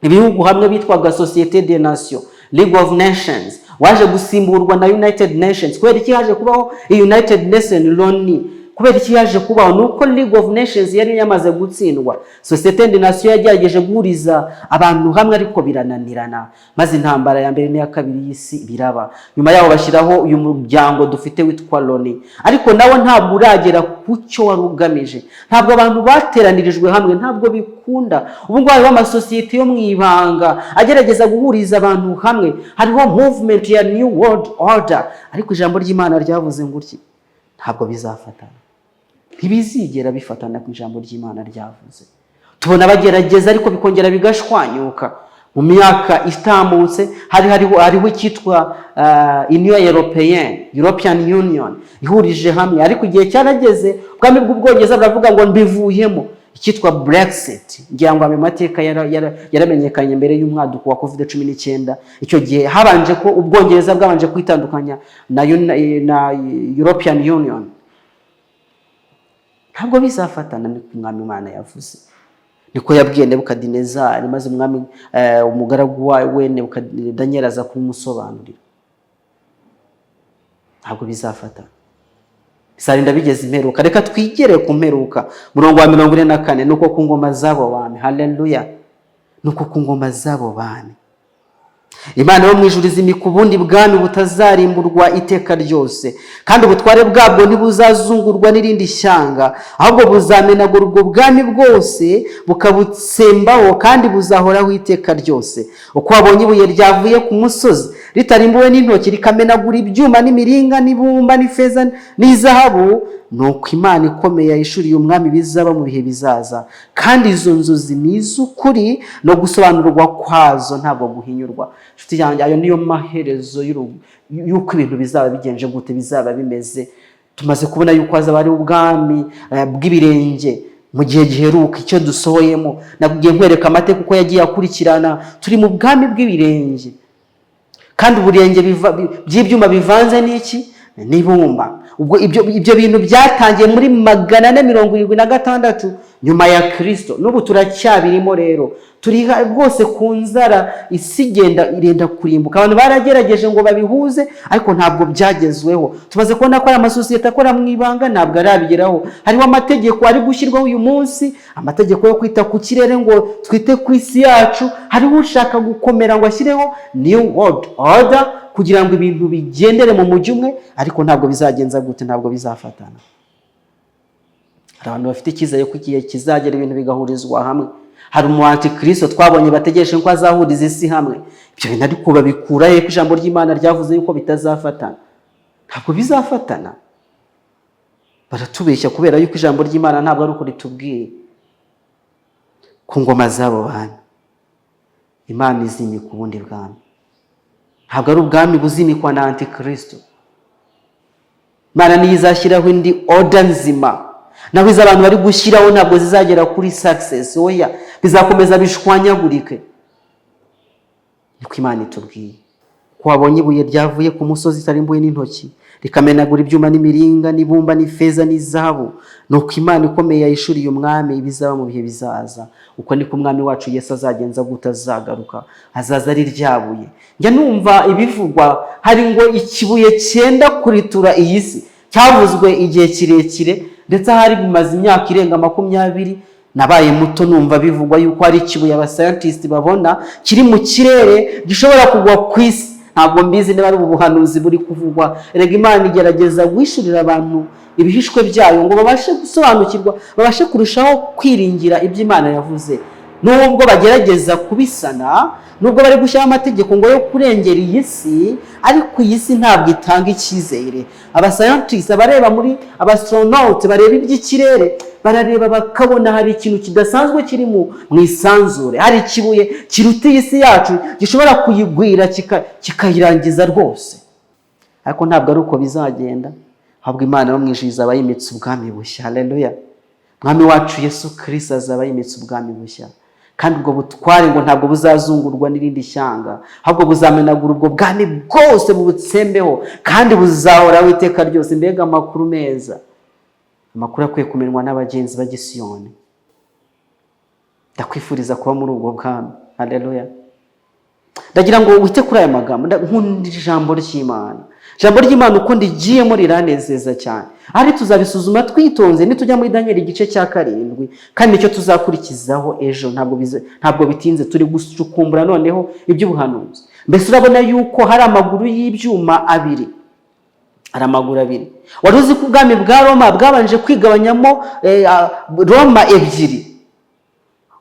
ibihugu hamwe bitwaga Société des Nations, League of Nations, waje gusimburwa na United Nations. Kubera iki haje kubaho United Nations Loni? Kubera iki yaje kubaho? Nuko League of Nations yari yamaze gutsindwa. Société des Nations yagerageje guhuriza abantu hamwe, ariko birananirana, maze intambara ya mbere n'iya kabiri y'isi biraba. Nyuma yaho bashyiraho uyu muryango dufite witwa Loni, ariko nawe ntabwo uragera ku cyo wari ugamije. Ntabwo abantu bateranirijwe hamwe, ntabwo bikunda. Ubu ngubu hariho amasosiyete yo mu ibanga agerageza guhuriza abantu hamwe. Hariho movement ya New World Order, ariko ijambo ry'Imana ryavuze ngo iki? Ntabwo bizafatana. Ntibizigera bifatana ku ijambo ry'Imana ryavuze. Tubona bagerageza ariko bikongera bigashwanyuka. Mu myaka itambutse hariho icyitwa Union Européenne, European Union, ihurije hamwe, ariko igihe cyarageze ubwami bw'Ubwongereza baravuga ngo mbivuyemo. Icyitwa Brexit, ngira ngo amateka yaramenyekanye mbere y'umwaduko wa COVID-19. Icyo gihe habanje ko Ubwongereza bwabanje kwitandukanya na European Union. Ntabwo bizafatana niko umwami Imana yavuze. Niko yabwiye Nebukadinezari, maze umwami umugaragu we Daniel aza kumusobanurira. Ntabwo bizafatana. Bisarinda bigeze imperuka. Reka twigere ku mperuka. Murongo wa 44, nuko ku ngoma zabo bami. Haleluya. Nuko ku ngoma zabo bami Imana yo mu ijuru izimika ubundi bwami butazarimburwa iteka ryose, kandi ubutware bwabwo ntibuzazungurwa n'irindi shyanga, ahubwo buzamenagura ubwo bwami bwose bukabutsembaho, kandi buzahoraho iteka ryose. Uko wabonye ibuye ryavuye ku musozi ritarimbuwe n'intoki, rikamenagura ibyuma n'imiringa n'ibumba n'ifeza n'izahabu, nuko Imana ikomeye yahishuriye umwami bizaba mu bihe bizaza, kandi izo nzozi ni iz'ukuri no gusobanurwa kwazo ntabwo guhinyurwa. Inshuti yanjye, ayo niyo maherezo y'uko ibintu bizaba bigenje gute, bizaba bimeze. Tumaze kubona yuko hazaba ari ubwami bw'ibirenge mu gihe giheruka, icyo dusohoyemo. Nagiye nkwereka amateka uko yagiye akurikirana. Turi mu bwami bw'ibirenge, kandi uburenge by'ibyuma bivanze n'iki? N'ibumba. Ubwo ibyo bintu byatangiye muri 476 nyuma ya Kristo. N'ubu turacyabirimo rero. Turi rwose ku nzara, isi irenda kurimbuka. Abantu baragerageje ngo babihuze, ariko ntabwo byagezweho. Tumaze kubona ko ari amasosiyete akora mu ibanga, ntabwo arabigeraho. Hariho amategeko ari gushyirwaho uyu munsi, amategeko yo kwita ku kirere ngo twite ku isi yacu. Hariho ushaka gukomera ngo ashyireho new world order kugira ngo ibintu bigendere mu mujyi umwe, ariko ntabwo bizagenza gute, ntabwo bizafatana. Hari abantu bafite icyizere ko igihe kizagera ibintu bigahurizwa hamwe. Hari Antikristo twabonye bategereje ko azahuriza isi hamwe. Ibyo bintu ariko babikura he ko ijambo ry'Imana ryavuze yuko bitazafatana? Ntabwo bizafatana. Baratubeshya kubera yuko ijambo ry'Imana ntabwo ari uko ritubwiye. Ku ngoma z'abo bantu Imana izimika ubundi bwami. Ntabwo ari ubwami buzimikwa na Antikristo. Imana niyo izashyiraho indi order nzima. Naho izo abantu bari gushyiraho ntabwo zizagera kuri success. Oya, bizakomeza bishwanyagurike. Niko Imana itubwiye. Ko wabonye ibuye ryavuye ku musozi itarimbuye n'intoki, rikamenagura ibyuma n'imiringa n'ibumba n'ifeza n'izahabu, nuko Imana ikomeye yahishuriye umwami ibizaba mu bihe bizaza. Uko niko umwami wacu Yesu azagenza gute azagaruka. Azaza ari ryabuye. Njya numva ibivugwa, hari ngo ikibuye cyenda kuritura iyi si. Cyavuzwe igihe kirekire, ndetse hari bimaze imyaka irenga 20. Nabaye muto numva bivugwa yuko ari ikibuye abascientists babona kiri mu kirere gishobora kugwa ku isi. Ntabwo mbizi niba ari ubuhanuzi buri kuvugwa. Erega Imana igerageza guhishurira abantu ibihishwe byayo ngo babashe gusobanukirwa, babashe kurushaho kwiringira ibyo Imana yavuze. Nubwo bagerageza kubisana, nubwo bari gushyiraho amategeko ngo yo kurengera iyi si, ariko iyi si ntabwo itanga icyizere. Abascientists bareba muri abastronaut bareba iby'ikirere, barareba bakabona hari ikintu kidasanzwe kiri mu isanzure. Hari ikibuye kiruta iyi si yacu gishobora kuyigwira kikayirangiza rwose. Ariko ntabwo ari uko bizagenda. Ahubwo Imana bamwijije izaba yimitse ubwami bushya. Haleluya. Mwami wacu Yesu Kristo azaba yimitse ubwami bushya. Kandi ubwo butware ngo ntabwo buzazungurwa n'irindi shyanga, ahubwo buzamenagura ubwo bwami bwose bubutsembeho, kandi buzahoraho iteka ryose. Mbega amakuru meza, amakuru akwiye kumenywa n'abagenzi ba Gisiyoni. Ndakwifuriza kuba muri ubwo bwami. Haleluya. Ndagira ngo wite kuri aya magambo. Nkunda ijambo ry'Imana. Ijambo ry'Imana uko ndigiyemo riranezeza cyane. Ari tuzabisuzuma twitonze nitujya muri Danieli igice cya 7, kandi nicyo tuzakurikizaho ejo. Ntabwo bitinze, turi gucukumbura noneho iby'ubuhanuzi. Mbese urabona yuko hari amaguru y'ibyuma abiri. Hari amaguru abiri. Wari uzi ko ubwami bwa Roma bwabanje kwigabanyamo Roma ebyiri.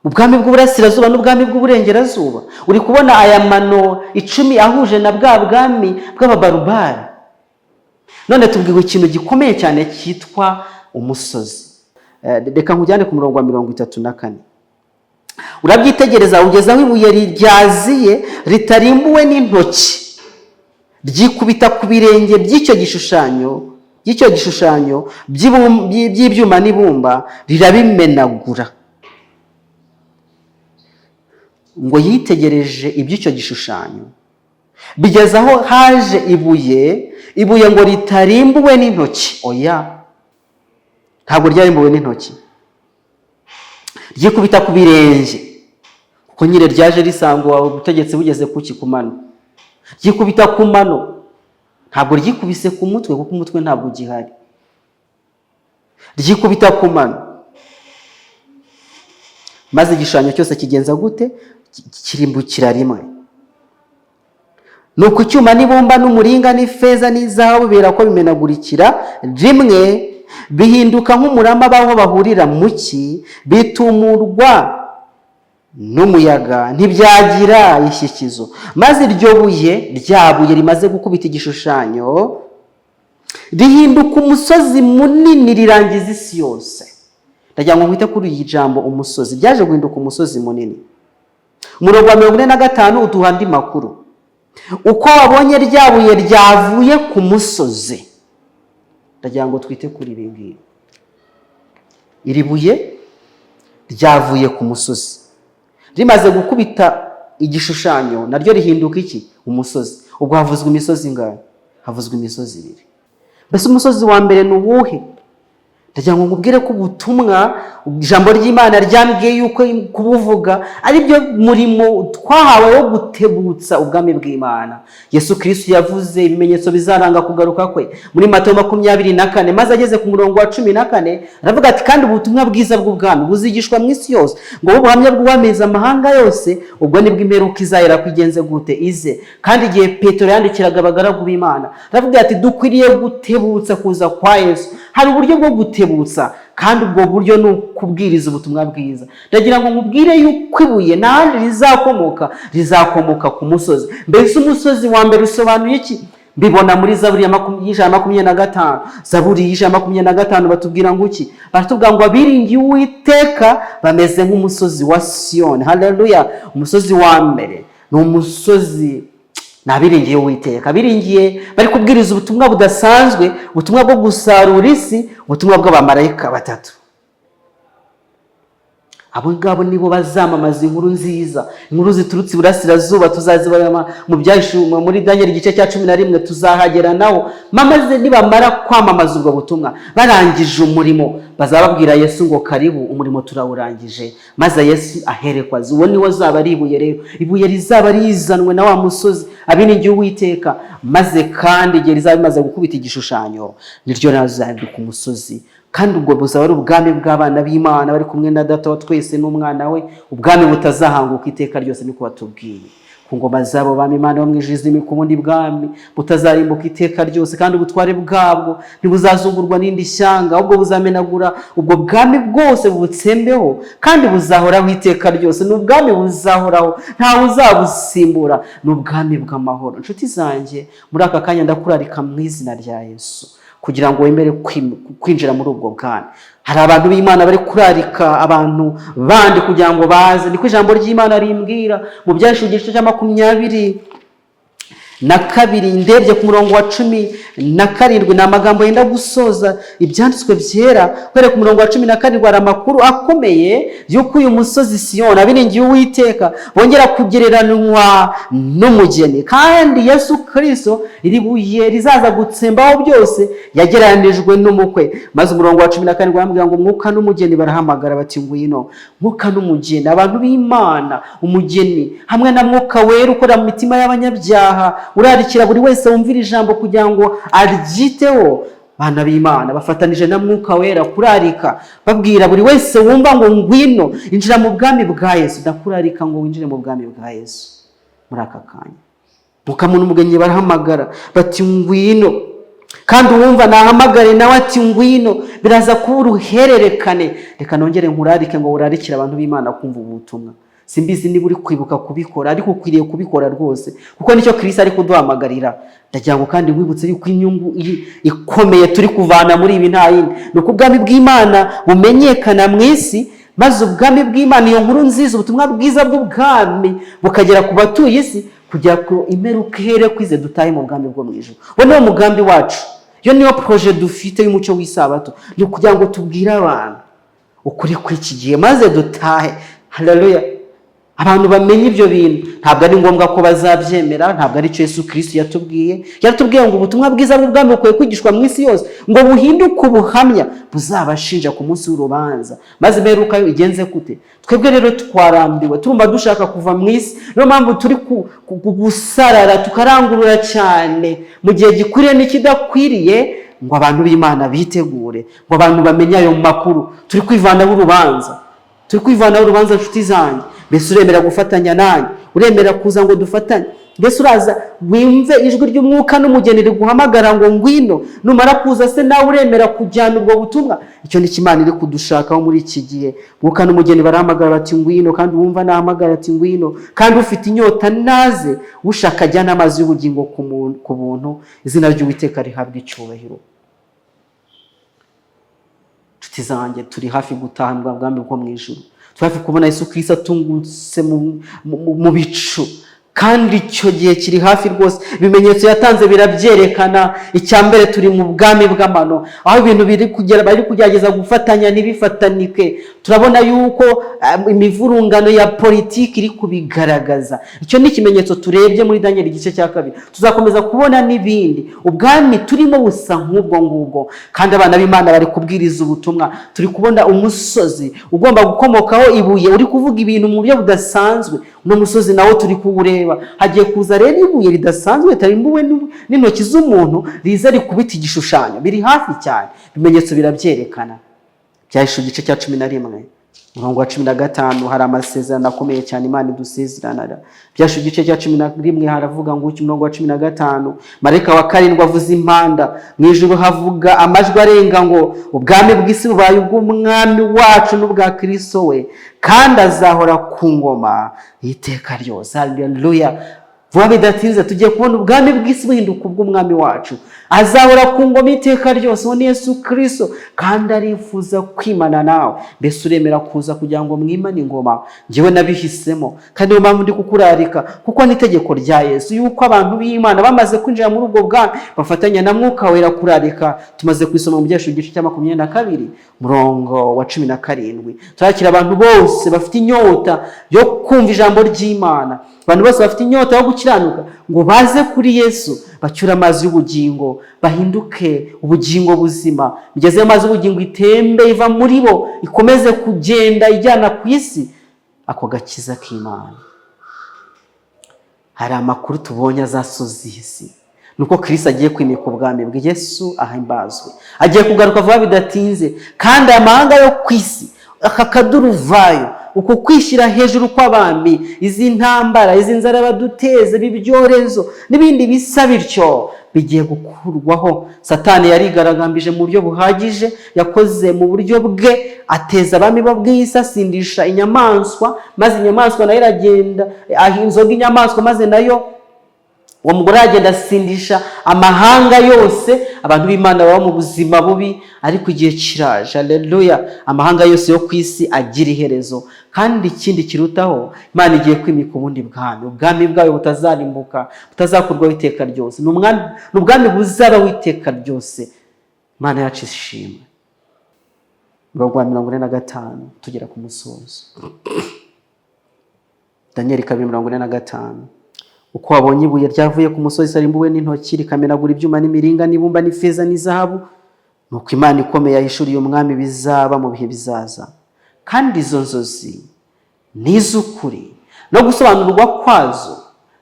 Ubwami bw'uburasirazuba n'ubwami bw'uburengerazuba. Uri kubona aya mano 10 ahuje na bwa bwami bw'ababarubari. None tubwiwe ikintu gikomeye cyane cyitwa umusozi. Reka nkujyane ku murongo wa 34. Urabyitegereza ugeza aho ibuye ryaziye ritarimbuwe n'intoki, ryikubita ku birenge by'icyo gishushanyo by'ibyuma n'ibumba, rirabimenagura. Ngo yitegereje iby'icyo gishushanyo, bigeze aho haje ibuye ngo ritarimbuwe n'intoki. Oya, ntabwo ryarimbuwe n'intoki, ryikubita ku birenge. Kuko nyine ryaje risangwa ubutegetsi bugeze kuki ku mano. Ryikubita ku mano, ntabwo ryikubise ku mutwe, kuko umutwe ntabwo ugihari. Ryikubita ku mano, maze igishushanyo cyose kigenza gute? Kirimbukira rimwe. Nuko icyuma n'ibumba n'umuringa n'ifeza n'izahabu birako bimenagurikira rimwe, bihinduka nk'umurama baho bahurira muki, bitumurwa n'umuyaga, ntibyagira ishyikizo. Maze iryo buye, rya buye rimaze gukubita igishushanyo, rihinduka umusozi munini rirangiza isi yose. Ndagira ngo mwite kuri iyi jambo umusozi, ryaje guhinduka umusozi munini. Umurongo wa 45 uduha andi makuru. Uko wabonye ryabuye ryavuye ku musozi. Ndagira ngo twite kuri ibi ngibi. Iri buye ryavuye ku musozi, rimaze gukubita igishushanyo naryo rihinduka iki? Umusozi. Ubwo havuzwe imisozi ingahe? Havuzwe imisozi 2. Mbese umusozi wa mbere ni uwuhe? Ndagira ngo nkubwire ko ubutumwa ijambo ry'Imana ryambwiye yuko kubuvuga ari byo murimo twahawe wo gutebutsa ubwami bw'Imana. Yesu Kristo yavuze ibimenyetso bizaranga kugaruka kwe muri Matayo 24, maze ageze ku murongo wa 14 aravuga ati kandi ubutumwa bwiza bw'ubwami buzigishwa mu isi yose ngo ubuhamya bw'uwameza amahanga yose, ubwo nibwo imperuka izahera kwigenze gute ize. Kandi igihe Petero yandikiraga abagaragu b'Imana aravuga ati dukwiriye gutebutsa kuza kwa Yesu. Hari uburyo bwo gutebutsa, kandi ubwo buryo ni ukubwiriza ubutumwa bwiza. Ndagira ngo nkubwire yuko ibuye n'ahandi rizakomoka ku musozi. Mbese umusozi wa mbere usobanuye iki? Mbibona muri Zaburi ya 125. Zaburi ya 125 batubwira ngo iki? Baratubwira ngo abiringiye Uwiteka bameze nk'umusozi wa Siyoni. Haleluya! Umusozi wa mbere ni umusozi nabiringiye Uwiteka. Abiringiye bari kubwiriza ubutumwa budasanzwe, ubutumwa bwo gusarura isi, ubutumwa bw'abamarayika 3. Abo ngabo nibo bazamamaza inkuru nziza, inkuru ziturutse iburasirazuba. Tuzazibona mu byahishuriwe muri Daniel igice cya 11, tuzahagera naho. Maze nibamara kwamamaza ubwo butumwa barangije umurimo, bazababwira Yesu ngo karibu, umurimo turawurangije. Maze Yesu aherekwa. Uwo niwo azaba ari ibuye rero, ibuye rizaba rizanwe na wa musozi abiringiye Uwiteka. Maze kandi igihe rizaba bimaze gukubita igishushanyo niryo nazahinduka umusozi. Kandi ubwo buzaba ari ubwami bw'abana b'Imana bari kumwe na Data wa twese n'umwana we, ubwami butazahanguka iteka ryose. niko batubwiye ku ngoma zabo bami Imana bo mwijizimi ku bundi bwami butazarimbuka iteka ryose, kandi ubutware bwabwo ntibuzazungurwa n'indi shyanga, ahubwo buzamenagura ubwo bwami bwose bubutsembeho, kandi buzahoraho iteka ryose. Ni ubwami buzahoraho, ntawe uzabusimbura. Ni ubwami bw'amahoro. Inshuti zanjye, muri aka kanya ndakurarika mu izina rya Yesu kugira ngo wemere kwinjira muri ubwo bwami. Hari abantu b'Imana bari kurarika abantu bandi kugira ngo baze. Niko ijambo ry'Imana rimbwira mu byahishuriwe igice cya 22 ndebye ku murongo wa 17 ni amagambo yenda gusoza ibyanditswe byera. Kwere ku murongo wa 17 hari amakuru akomeye yuko uyu musozi Siyoni abiringiye Uwiteka bongera kugereranwa n'umugeni, kandi Yesu Kristo iri buye rizaza gutsembaho byose yagereranijwe n'umukwe. Maze umurongo wa 14 bambwira ngo umwuka n'umugeni barahamagara bati ngwino. Mwuka n'umugeni, abantu b'Imana, umugeni hamwe na Mwuka Wera ukora mu mitima y'abanyabyaha, urarikira buri wese wumvira ijambo kugira ngo aryiteho. Bana b'Imana bafatanije na Mwuka Wera kurarika, babwira buri wese wumva ngo ngwino, injira mu bwami bwa Yesu. Ndakurarika ngo winjire mu bwami bwa Yesu muri aka kanya. Mwuka n'umugeni barahamagara bati ngwino, kandi uwumva nahamagare nawe ati ngwino. Biraza kuba uruhererekane. Reka nongere nkurarike ngo urarikira abantu b'Imana kumva ubutumwa. Simbizi niba uri kwibuka kubikora, ariko ukwiriye kubikora rwose, kuko nicyo Kristo ari kuduhamagarira. Ndagira ngo kandi wibutse yuko inyungu ikomeye turi kuvana muri ibi nta yindi, ni uko ubwami bw'Imana bumenyekana mu isi, maze ubwami bw'Imana, iyo nkuru nziza, ubutumwa bwiza bw'ubwami bukagera ku batuye isi, kugira ko imperuka ihere kwize dutahe mu bwami bwo mu ijuru. Uwo niwo mugambi wacu, iyo niyo projet dufite y'umucyo w'isabato, ni kugira ngo tubwire abantu ukuri kw'iki gihe maze dutahe. Haleluya! Abantu bamenye ibyo bintu. Ntabwo ari ngombwa ko bazabyemera, ntabwo ari cyo Yesu Kristo yatubwiye. Yatubwiye ngo ubutumwa bwiza bw'ubwami bukwiye kwigishwa mu isi yose, ngo buhinduke ubuhamya buzabashinja ku munsi w'urubanza. Maze imperuka yo igenze gute? Twebwe rero twarambiwe, turumva dushaka kuva mu isi. Niyo mpamvu turi gusarara tukarangurura cyane mu gihe gikwiriye n'ikidakwiriye, ngo abantu b'Imana bitegure, ngo abantu bamenye ayo makuru. Turi kwivanaho urubanza, nshuti zanjye. Mbese uremera gufatanya nanjye? Uremera kuza ngo dufatanye? Mbese uraza wimve ijwi ry'umwuka n'umugeni riguhamagara ngo ngwino? Numara kuza se nawe uremera kujyana ubwo butumwa? Icyo ni Imana iri kudushakaho muri iki gihe. Mwuka n'umugeni barahamagara bati ngwino, kandi wumva nahamagara ati ngwino. Kandi ufite inyota naze, ushaka ajyana amazi y'ubugingo ku buntu. Izina ry'Uwiteka rihabwa icyubahiro. nshuti zanjye, turi hafi gutaha mu bwami bwo mu ijuru, turi hafi kubona Yesu Kristo atungutse mu bicu, kandi icyo gihe kiri hafi rwose. Ibimenyetso yatanze birabyerekana. Icya mbere, turi mu bwami bw'amano, aho ibintu bari kugerageza gufatanya ntibifatanike. Turabona yuko imivurungano ya politiki iri kubigaragaza. Icyo ni ikimenyetso turebye muri Daniel igice cya 2. Tuzakomeza kubona n'ibindi. Ubwami turimo busa nk'ubwo ngubwo, kandi abana b'Imana bari kubwiriza ubutumwa. Turi kubona umusozi ugomba gukomokaho ibuye uri kuvuga ibintu mu buryo budasanzwe. Uno musozi nawo turi kuwureba. Hagiye kuza rero ibuye ridasanzwe ritarimbuwe n'intoki z'umuntu, riza rikubita igishushanyo. Biri hafi cyane, ibimenyetso birabyerekana. Byahishuwe igice cya 11 umurongo wa 15 hari amasezerano akomeye cyane Imana idusezerana. Byashuwe igice cya 11 haravuga ngo umurongo wa 15, marayika wa 7 avuza impanda, mu ijuru havuga amajwi arenga ngo ubwami bw'isi bubaye ubw'umwami wacu n'ubwa Kristo we, kandi azahora ku ngoma iteka ryose. Haleluya. Vuba bidatinze tugiye kubona ubwami bw'isi buhinduka ubw'umwami wacu, azahora ku ngoma iteka ryose. Uwo ni Yesu Kristo, kandi arifuza kwimana nawe. Mbese uremera kuza kugira ngo mwimane ingoma? Njyewe nabihisemo, kandi niyo mpamvu ndi kukurarika, kuko ni itegeko rya Yesu yuko abantu b'Imana bamaze kwinjira muri ubwo bwami bafatanya na Mwuka Wera kurarika. Tumaze kwisoma mu Byashuwe igice cya 22 umurongo wa 17. Turakira abantu bose bafite inyota yo kumva ijambo ry'Imana, abantu bose bafite inyota yo gukiranuka, ngo baze kuri Yesu bacyura amazi y'ubugingo, bahinduke ubugingo buzima. Bigeze amazi y'ubugingo itembe iva muri bo, ikomeze kugenda ijyana ku isi ako gakiza k'Imana. Hari amakuru tubonye azasoza isi, nuko Kristo agiye kwimika ubwami bwe. Yesu ahimbazwe, agiye kugaruka vuba bidatinze, kandi amahanga yo ku isi, aka kaduruvayo, uko kwishyira hejuru kw'abami, izi ntambara, izi nzara baduteze, b'ibyorezo n'ibindi bisa bityo, bigiye gukurwaho. Satani yarigaragambije mu buryo buhagije, yakoze mu buryo bwe, ateza abami b'isi, asindisha inyamaswa, maze inyamaswa nayo iragenda inzoga inyamaswa, maze nayo uwo mugore agenda asindisha amahanga yose. Abantu b'Imana baba mu buzima bubi, ariko igihe kiraje. Haleluya. Amahanga yose yo ku isi agira iherezo, kandi ikindi kirutaho, Imana igiye kwimika ubundi bwami. Ubwami bwayo butazarimbuka, butazakurwaho iteka ryose. Ni ubwami buzabaho iteka ryose. Imana yacu ishimwe. Umurongo wa 45 tugera ku musozo. Daniel 2:45. Uko wabonye ibuye ryavuye ku musozi sarimbuwe n'intoki, rikamenagura ibyuma n'imiringa n'ibumba n'ifeza n'izahabu, nuko Imana ikomeye yahishuriye umwami bizaba mu bihe bizaza. Kandi izo nzozi ni iz'ukuri, no gusobanurwa kwazo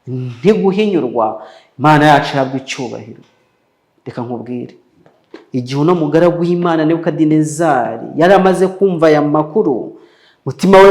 ntiguhinyurwa. Imana yacu ihabwa icyubahiro. Reka nkubwire, igihe uno mugaragu w'Imana Nebukadinezari yari amaze kumva aya makuru, mutima we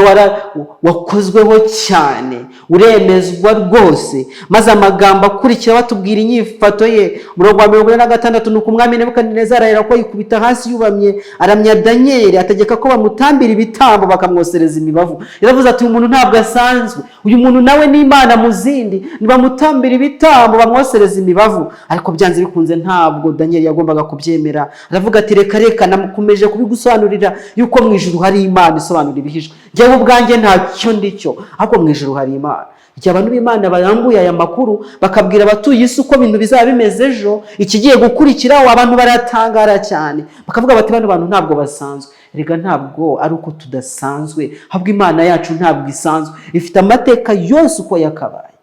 wakozweho cyane, uremezwa rwose, maze amagambo akurikira batubwira inyifato ye. Umurongo wa 46, nuko umwami Nebukadinezari ahera ko yikubita hasi yubamye, aramya Daniel, ategeka ko bamutambira ibitambo bakamwosereza imibavu. Yaravuze ati, uyu muntu ntabwo asanzwe, uyu muntu nawe ni Imana mu zindi, nibamutambira ibitambo bamwosereza imibavu. Ariko byanze bikunze ntabwo Daniel yagombaga kubyemera. Aravuga ati, reka namukomeje kubigusobanurira yuko mu ijuru hari Imana isobanura ibihishwe. Njyewe ubwanjye ntacyo ndicyo, ahubwo mu ijuru hari Imana. Igihe abantu b'Imana barambuye aya makuru bakabwira abatuye isi uko ibintu bizaba bimeze ejo, ikigiye gukurikiraho, abantu baratangara cyane, bakavuga bati bano bantu ntabwo basanzwe. Rega ntabwo ari uko tudasanzwe, ahubwo Imana yacu ntabwo isanzwe, ifite amateka yose uko yakabaye.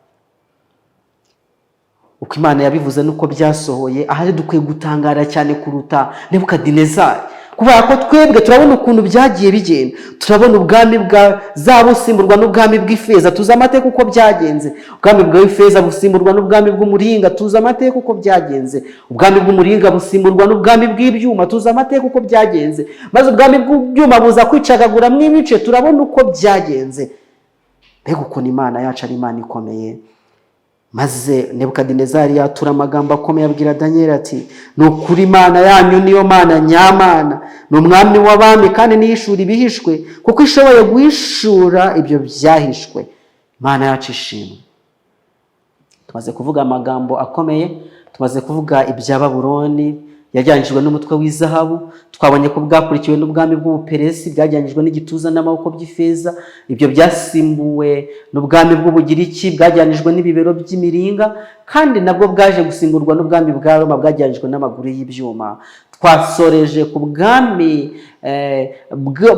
Uko Imana yabivuze nuko byasohoye, ahari dukwiye gutangara cyane kuruta Nebukadinezari, kubera ko twebwe turabona ukuntu byagiye bigenda. Turabona ubwami bwa zahabu busimburwa n'ubwami bw'ifeza, tuzi amateka uko byagenze. Ubwami bw'ifeza busimburwa n'ubwami bw'umuringa, tuzi amateka uko byagenze. Ubwami bw'umuringa busimburwa n'ubwami bw'ibyuma, tuzi amateka uko byagenze. Maze ubwami bw'ibyuma buza kwicagagura mu ibice, turabona uko byagenze. Mbega ukuntu Imana yacu ari Imana ikomeye. Maze Nebukadinezari yatura amagambo akomeye, abwira Daniel ati, ni ukuri Imana yanyu niyo Mana nyamana, ni umwami w'abami, kandi niyishura ibihishwe, kuko ishoboye guhishura ibyo byahishwe. Imana yacu ishimwe. Tumaze kuvuga amagambo akomeye, tumaze kuvuga ibya Babuloni, yajyanijwe n'umutwe w'izahabu. Twabonye ko bwakurikiwe n'ubwami bw'Ubuperesi, bwajyanijwe n'igituza n'amaboko by'ifeza. Ibyo byasimbuwe n'ubwami bw'Ubugiriki, bwajyanijwe n'ibibero by'imiringa, kandi nabwo bwaje gusimburwa n'ubwami bwa Roma, bwajyanijwe n'amaguru y'ibyuma. Twasoreje ku bwami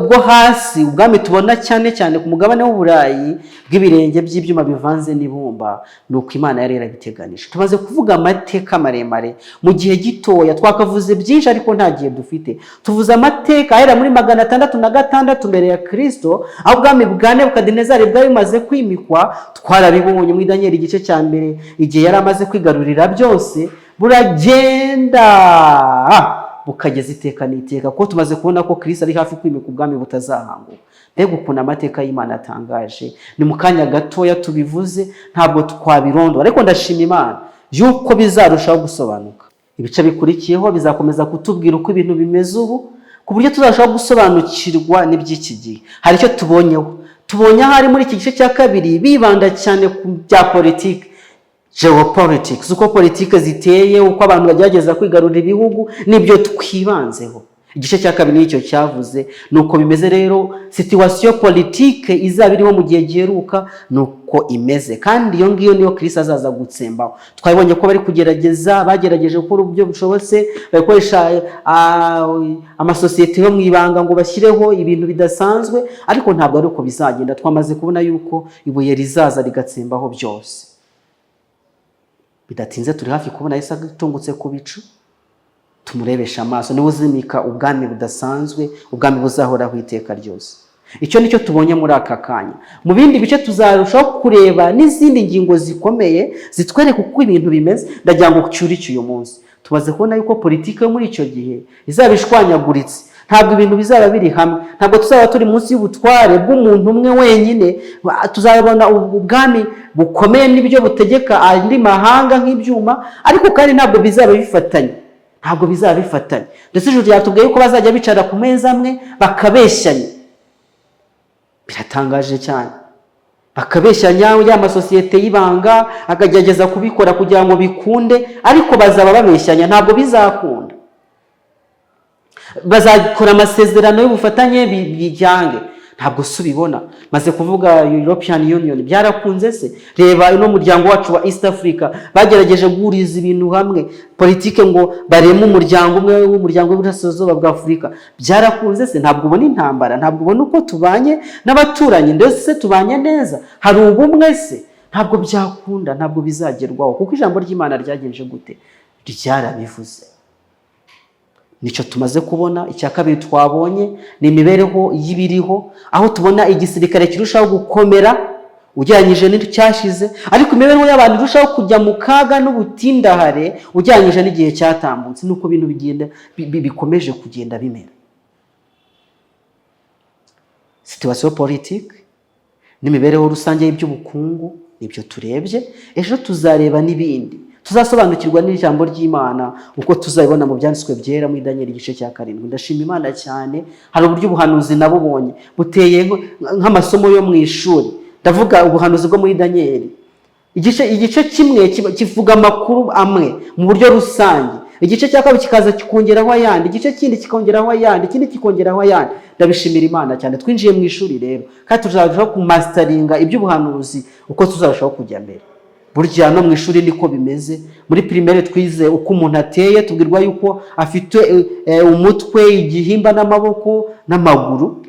bwo hasi, ubwami tubona cyane cyane ku mugabane w'Uburayi bw'ibirenge by'ibyuma bivanze n'ibumba. Nuko Imana yari yarabiteganije. Tumaze kuvuga amateka maremare mu gihe gitoya, twakavuze byinshi ariko nta gihe dufite. Tuvuze amateka ahera muri 606 mbere ya Kristo, aho ubwami bwa Nebukadinezari bwari bumaze kwimikwa. Twarabibonye muri Daniel igice cya mbere, igihe yari amaze kwigarurira byose, buragenda bukageza iteka n'iteka, ko tumaze kubona ko Kristo ari hafi kwimika ubwami butazahanguka. Mbega ukuntu amateka y'Imana atangaje! Ni mu kanya gatoya tubivuze, ntabwo twabirondora, ariko ndashima Imana yuko bizarushaho gusobanuka. Ibice bikurikiyeho bizakomeza kutubwira uko ibintu bimeze ubu, ku buryo tuzarushaho gusobanukirwa n'iby'iki gihe. Hari icyo tubonye ahari muri iki gice cya kabiri, bibanda cyane ku bya politiki, geopolitics, uko politike ziteye, uko abantu bagerageza kwigarurira ibihugu, nibyo twibanzeho. Igice cya kabiri nicyo cyavuze nuko bimeze rero, situation politike izaba iriho mu gihe giheruka nuko imeze, kandi iyo ngiyo niyo Kristo azaza gutsembaho. Twabonye ko bari bagerageje gukora uburyo bushobotse, bakoresha amasosiyete yo mu ibanga ngo bashyireho ibintu bidasanzwe, ariko ntabwo ari uko bizagenda. Twamaze kubona yuko ibuye rizaza rigatsembaho byose. Bidatinze turi hafi kubona Yesu atungutse ku bicu, tumurebesha amaso, niwe uzimika ubwami budasanzwe, ubwami buzahoraho iteka ryose. Icyo nicyo tubonye muri aka kanya. Mu bindi bice tuzarushaho kureba n'izindi ngingo zikomeye zitwereka uko ibintu bimeze. Ndagira ngo cyuri uyu munsi tumaze kubona yuko politike yo muri icyo gihe izaba ishwanyaguritse. Ntabwo ibintu bizaba biri hamwe, ntabwo tuzaba turi munsi y'ubutware bw'umuntu umwe wenyine. Tuzabona ubwami bukomeye n'ibyo butegeka andi mahanga nk'ibyuma, ariko kandi ntabwo bizaba bifatanye. Ndetse ijuru ryatubwiye yuko bazajya bicara ku meza amwe bakabeshyanya. Biratangaje cyane. Bakabeshyanya, ya masosiyete y'ibanga akagerageza kubikora kugira ngo bikunde, ariko bazaba babeshyanya, ntabwo bizakunda. Bazakora amasezerano y'ubufatanye bijyange, ntabwo subibona. Maze kuvuga European Union, byarakunze se? Reba ino muryango wacu wa East Africa, bagerageje guhuriza ibintu hamwe, politike ngo bareme umuryango umwe w'umuryango w'Iburasirazuba bwa Afurika. Byarakunze se? Ntabwo ubona intambara, ntabwo ubona uko tubanye n'abaturanyi, ndetse tubanye neza, hari ubumwe se? Ntabwo byakunda, ntabwo bizagerwaho, kuko ijambo ry'Imana ryagenje gute? Ryarabivuze. Nicyo tumaze kubona. Icya kabiri twabonye ni imibereho y'ibiriho, aho tubona igisirikare kirushaho gukomera ugereranyije n'icyashize, ariko imibereho y'abantu irushaho kujya mu kaga n'ubutindahare ugereranyije n'igihe cyatambutse. Nuko ibintu bigenda bikomeje kugenda bimera. Situation politique n'imibereho rusange y'iby'ubukungu nibyo turebye. Ejo tuzareba n'ibindi, tuzasobanukirwa n'ijambo ry'Imana uko tuzabibona mu byanditswe byera muri Daniel igice cya 7. Ndashima Imana cyane, hari uburyo ubuhanuzi nabubonye buteye nk'amasomo yo mu ishuri. Ndavuga ubuhanuzi bwo muri Daniel. Igice kimwe kivuga amakuru amwe mu buryo rusange, igice cya kabiri kikaza kikongeraho ayandi, igice kindi kikongeraho ayandi, ikindi kikongeraho ayandi. Ndabishimira Imana cyane. Twinjiye mu ishuri rero, kandi tuzarushaho kumastaringa iby'ubuhanuzi uko tuzarushaho kujya mbere. Burya no mu ishuri niko bimeze. Muri primaire twize uko umuntu ateye, tubwirwa yuko afite umutwe, igihimba n'amaboko n'amaguru.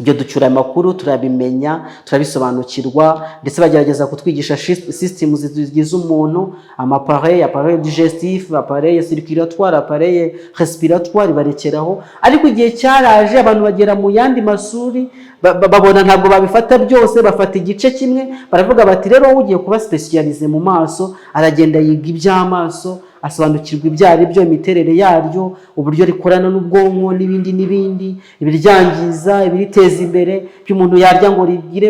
Ibyo ducyura amakuru turabimenya, turabisobanukirwa, ndetse bagerageza kutwigisha system zigize umuntu, appareil digestif, appareil circulatoire, appareil respiratoire, barekeraho. Ariko igihe cyaraje abantu bagera mu yandi masuri, babona ntabwo babifata byose, bafata igice kimwe, baravuga bati rero ugiye kuba specialize mu maso, aragenda yiga iby'amaso, asobanukirwa ibyari byo, imiterere yaryo, uburyo rikorana n'ubwonko n'ibindi, ibiryangiza, ibiriteza imbere, by'umuntu yarya ngo rigire,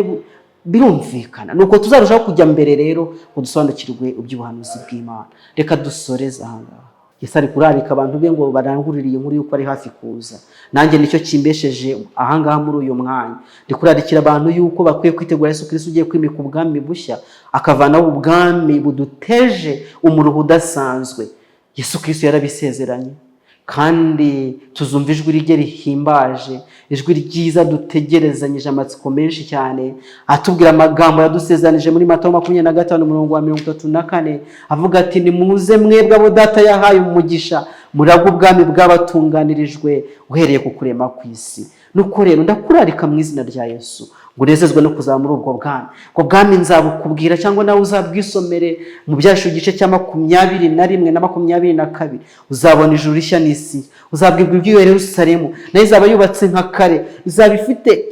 birumvikana. Nuko tuzarushaho kujya mbere rero kudusobanukirwe iby'ubuhanuzi bw'Imana. Reka dusoreze aha ngaha. Yesu ari kurarika abantu be ngo barangurire inkuru yuko ari hafi kuza. Nanjye nicyo kimbesheje aha ngaha muri uyu mwanya. Ndi kurarikira abantu yuko bakwiye kwitegura Yesu Kristo ugiye kwimika ubwami bushya, akavanaho ubwami buduteje umuruho udasanzwe. Yesu Kristo yarabisezeranye, kandi tuzumva ijwi rye rihimbaje, ijwi ryiza dutegerezanyije amatsiko menshi cyane, atubwira amagambo yadusezeranije muri Matayo 25:34 avuga ati nimuze mwebwe abo data yahaye umugisha, muragwa ubwami bw'abatunganirijwe uhereye ku kurema kw'isi. Nuko rero ndakurarika mu izina rya Yesu ngo unezezwe no kuzaba muri ubwo bwami. Ubwo bwami nzabukubwira cyangwa nawe uzabwisomere mu Byahishuriwe igice cya 21 na 22. Uzabona ijuru rishya n'isi, uzabwirwa iby'iyo Yerusalemu, nayo izaba yubatse nka kare, izaba ifite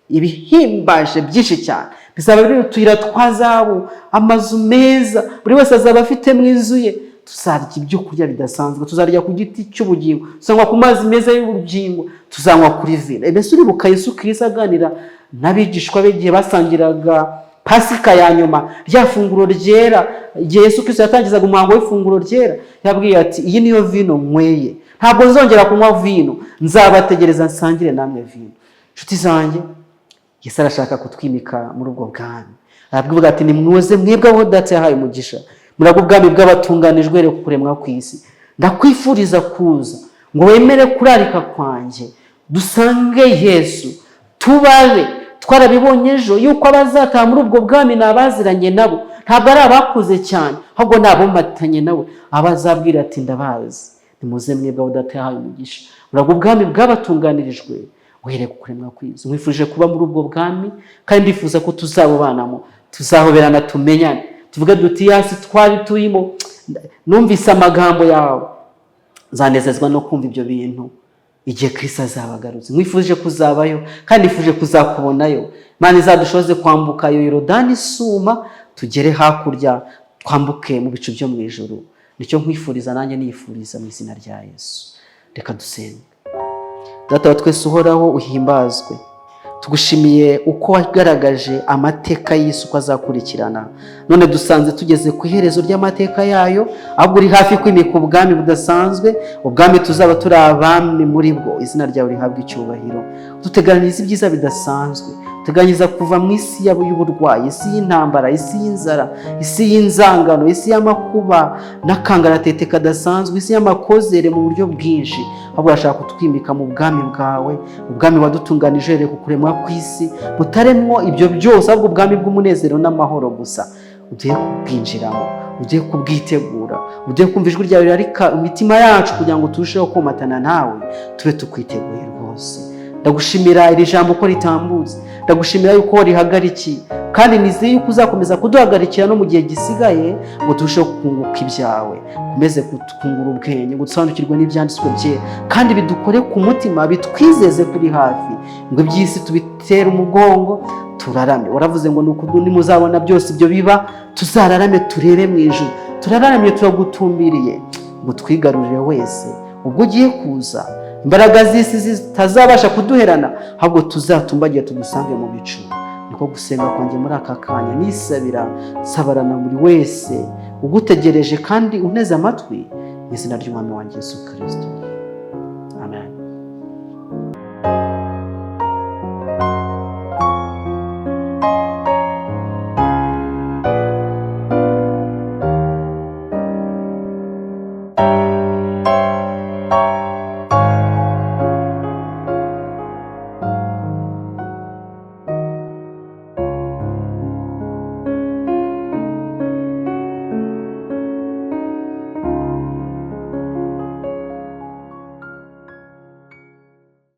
ibihimbaje byinshi cyane, bizaba biri utuyira twa zahabu, amazu meza, buri wese azaba afite mu inzu ye. Tuzarya ibyo kurya bidasanzwe, tuzarya ku giti cy'ubugingo, tuzanywa ku mazi meza y'ubugingo, tuzanywa kuri vino. Mbese uribuka Yesu Kristo aganira n'abigishwa be igihe basangiraga Pasika ya nyuma, rya funguro ryera, igihe Yesu Kristo yatangizaga umuhango w'ifunguro ryera, yabwiye ati iyi niyo vino nyweye, ntabwo nzongera kunywa vino, nzabategereza nsangire namwe vino. Nshuti zanjye, Yesu arashaka kutwimika muri ubwo bwami. Arabwira ati nimwoze mwebwe abo data yahaye umugisha, muragwa ubwami bw'abatunganijwe uhereye ku kuremwa kw'isi. Ndakwifuriza kuza ngo wemere kurarika kwanjye, dusange Yesu, tubabe. Twarabibonye ejo yuko abazataha muri ubwo bwami ni abaziranye nabo, ntabwo ari abakuze cyane, ahubwo ni abomatanye nawe, abazabwira ati ndabazi. Nimuze mwebwe abo data yahaye umugisha, muragwa ubwami bw'abatunganirijwe uhereye ku kuremwa kw'isi. Mwifuje kuba muri ubwo bwami, kandi ndifuza ko tuzabubanamo, tuzahoberana, tumenyane, tuvuga duti yasi twari turimo, numvise amagambo yawe, zanezezwa no kumva ibyo bintu igihe Kristo azabagarutse. Mwifuje kuzabayo, kandi nifuje kuzakubonayo. Imana izadushoze kwambuka iyo Yorodani isuma, tugere hakurya, twambuke mu bicu byo mu ijuru. Nicyo nkwifuriza, nanjye niyifuriza mu izina rya Yesu. Reka dusenge. Data wa twese uhoraho, uhimbazwe. Tugushimiye uko wagaragaje amateka y'isi uko azakurikirana. None dusanze tugeze ku iherezo ry'amateka yayo, ahubwo uri hafi kwimika ubwami budasanzwe, ubwami tuzaba turi abami muri bwo. Izina ryawe rihabwe icyubahiro. Duteganiriza ibyiza bidasanzwe, tuteganiriza kuva mu isi y'uburwayi, isi y'intambara, isi y'inzara, isi y'inzangano, isi y'amakuba n'akangaratete kadasanzwe, isi y'amakozere mu buryo bwinshi. Ahubwo urashaka kutwimika mu bwami bwawe, ubwami wadutunganije uhereye ku kuremwa kw'isi, butaremwo ibyo byose, ahubwo ubwami bw'umunezero n'amahoro gusa. Ugiye kubwinjiramo, ugiye kubwitegura, ugiye kumva ijwi ryawe rirarika imitima yacu kugira ngo turusheho komatana nawe, tube tukwiteguye rwose. Ndagushimira iri jambo ko ritambutse, ndagushimira yuko rihagarikiye, kandi nizeye yuko uzakomeza kuduhagarikira no mu gihe gisigaye, ngo turusheho kunguka ibyawe, kumeze kutwungura ubwenge, ngo dusobanukirwe n'ibyanditswe byera, kandi bidukore ku mutima, bitwizeze kuri hafi, ngo iby'isi tubitere umugongo, turarame. Waravuze ngo nimuzabona byose ibyo biba, tuzararame turebe mu ijuru. Turaramye, turagutumbiriye ngo twigarurire wese ubwo ugiye kuza. Imbaraga z'isi zitazabasha kuduherana, ahubwo tuzatumbagiye tugusange mu bicu. Niko gusenga kwanjye muri aka kanya, nisabira sabarana buri wese ugutegereje kandi uneze amatwi, mu izina ry'Umwami wanjye Yesu Kristo.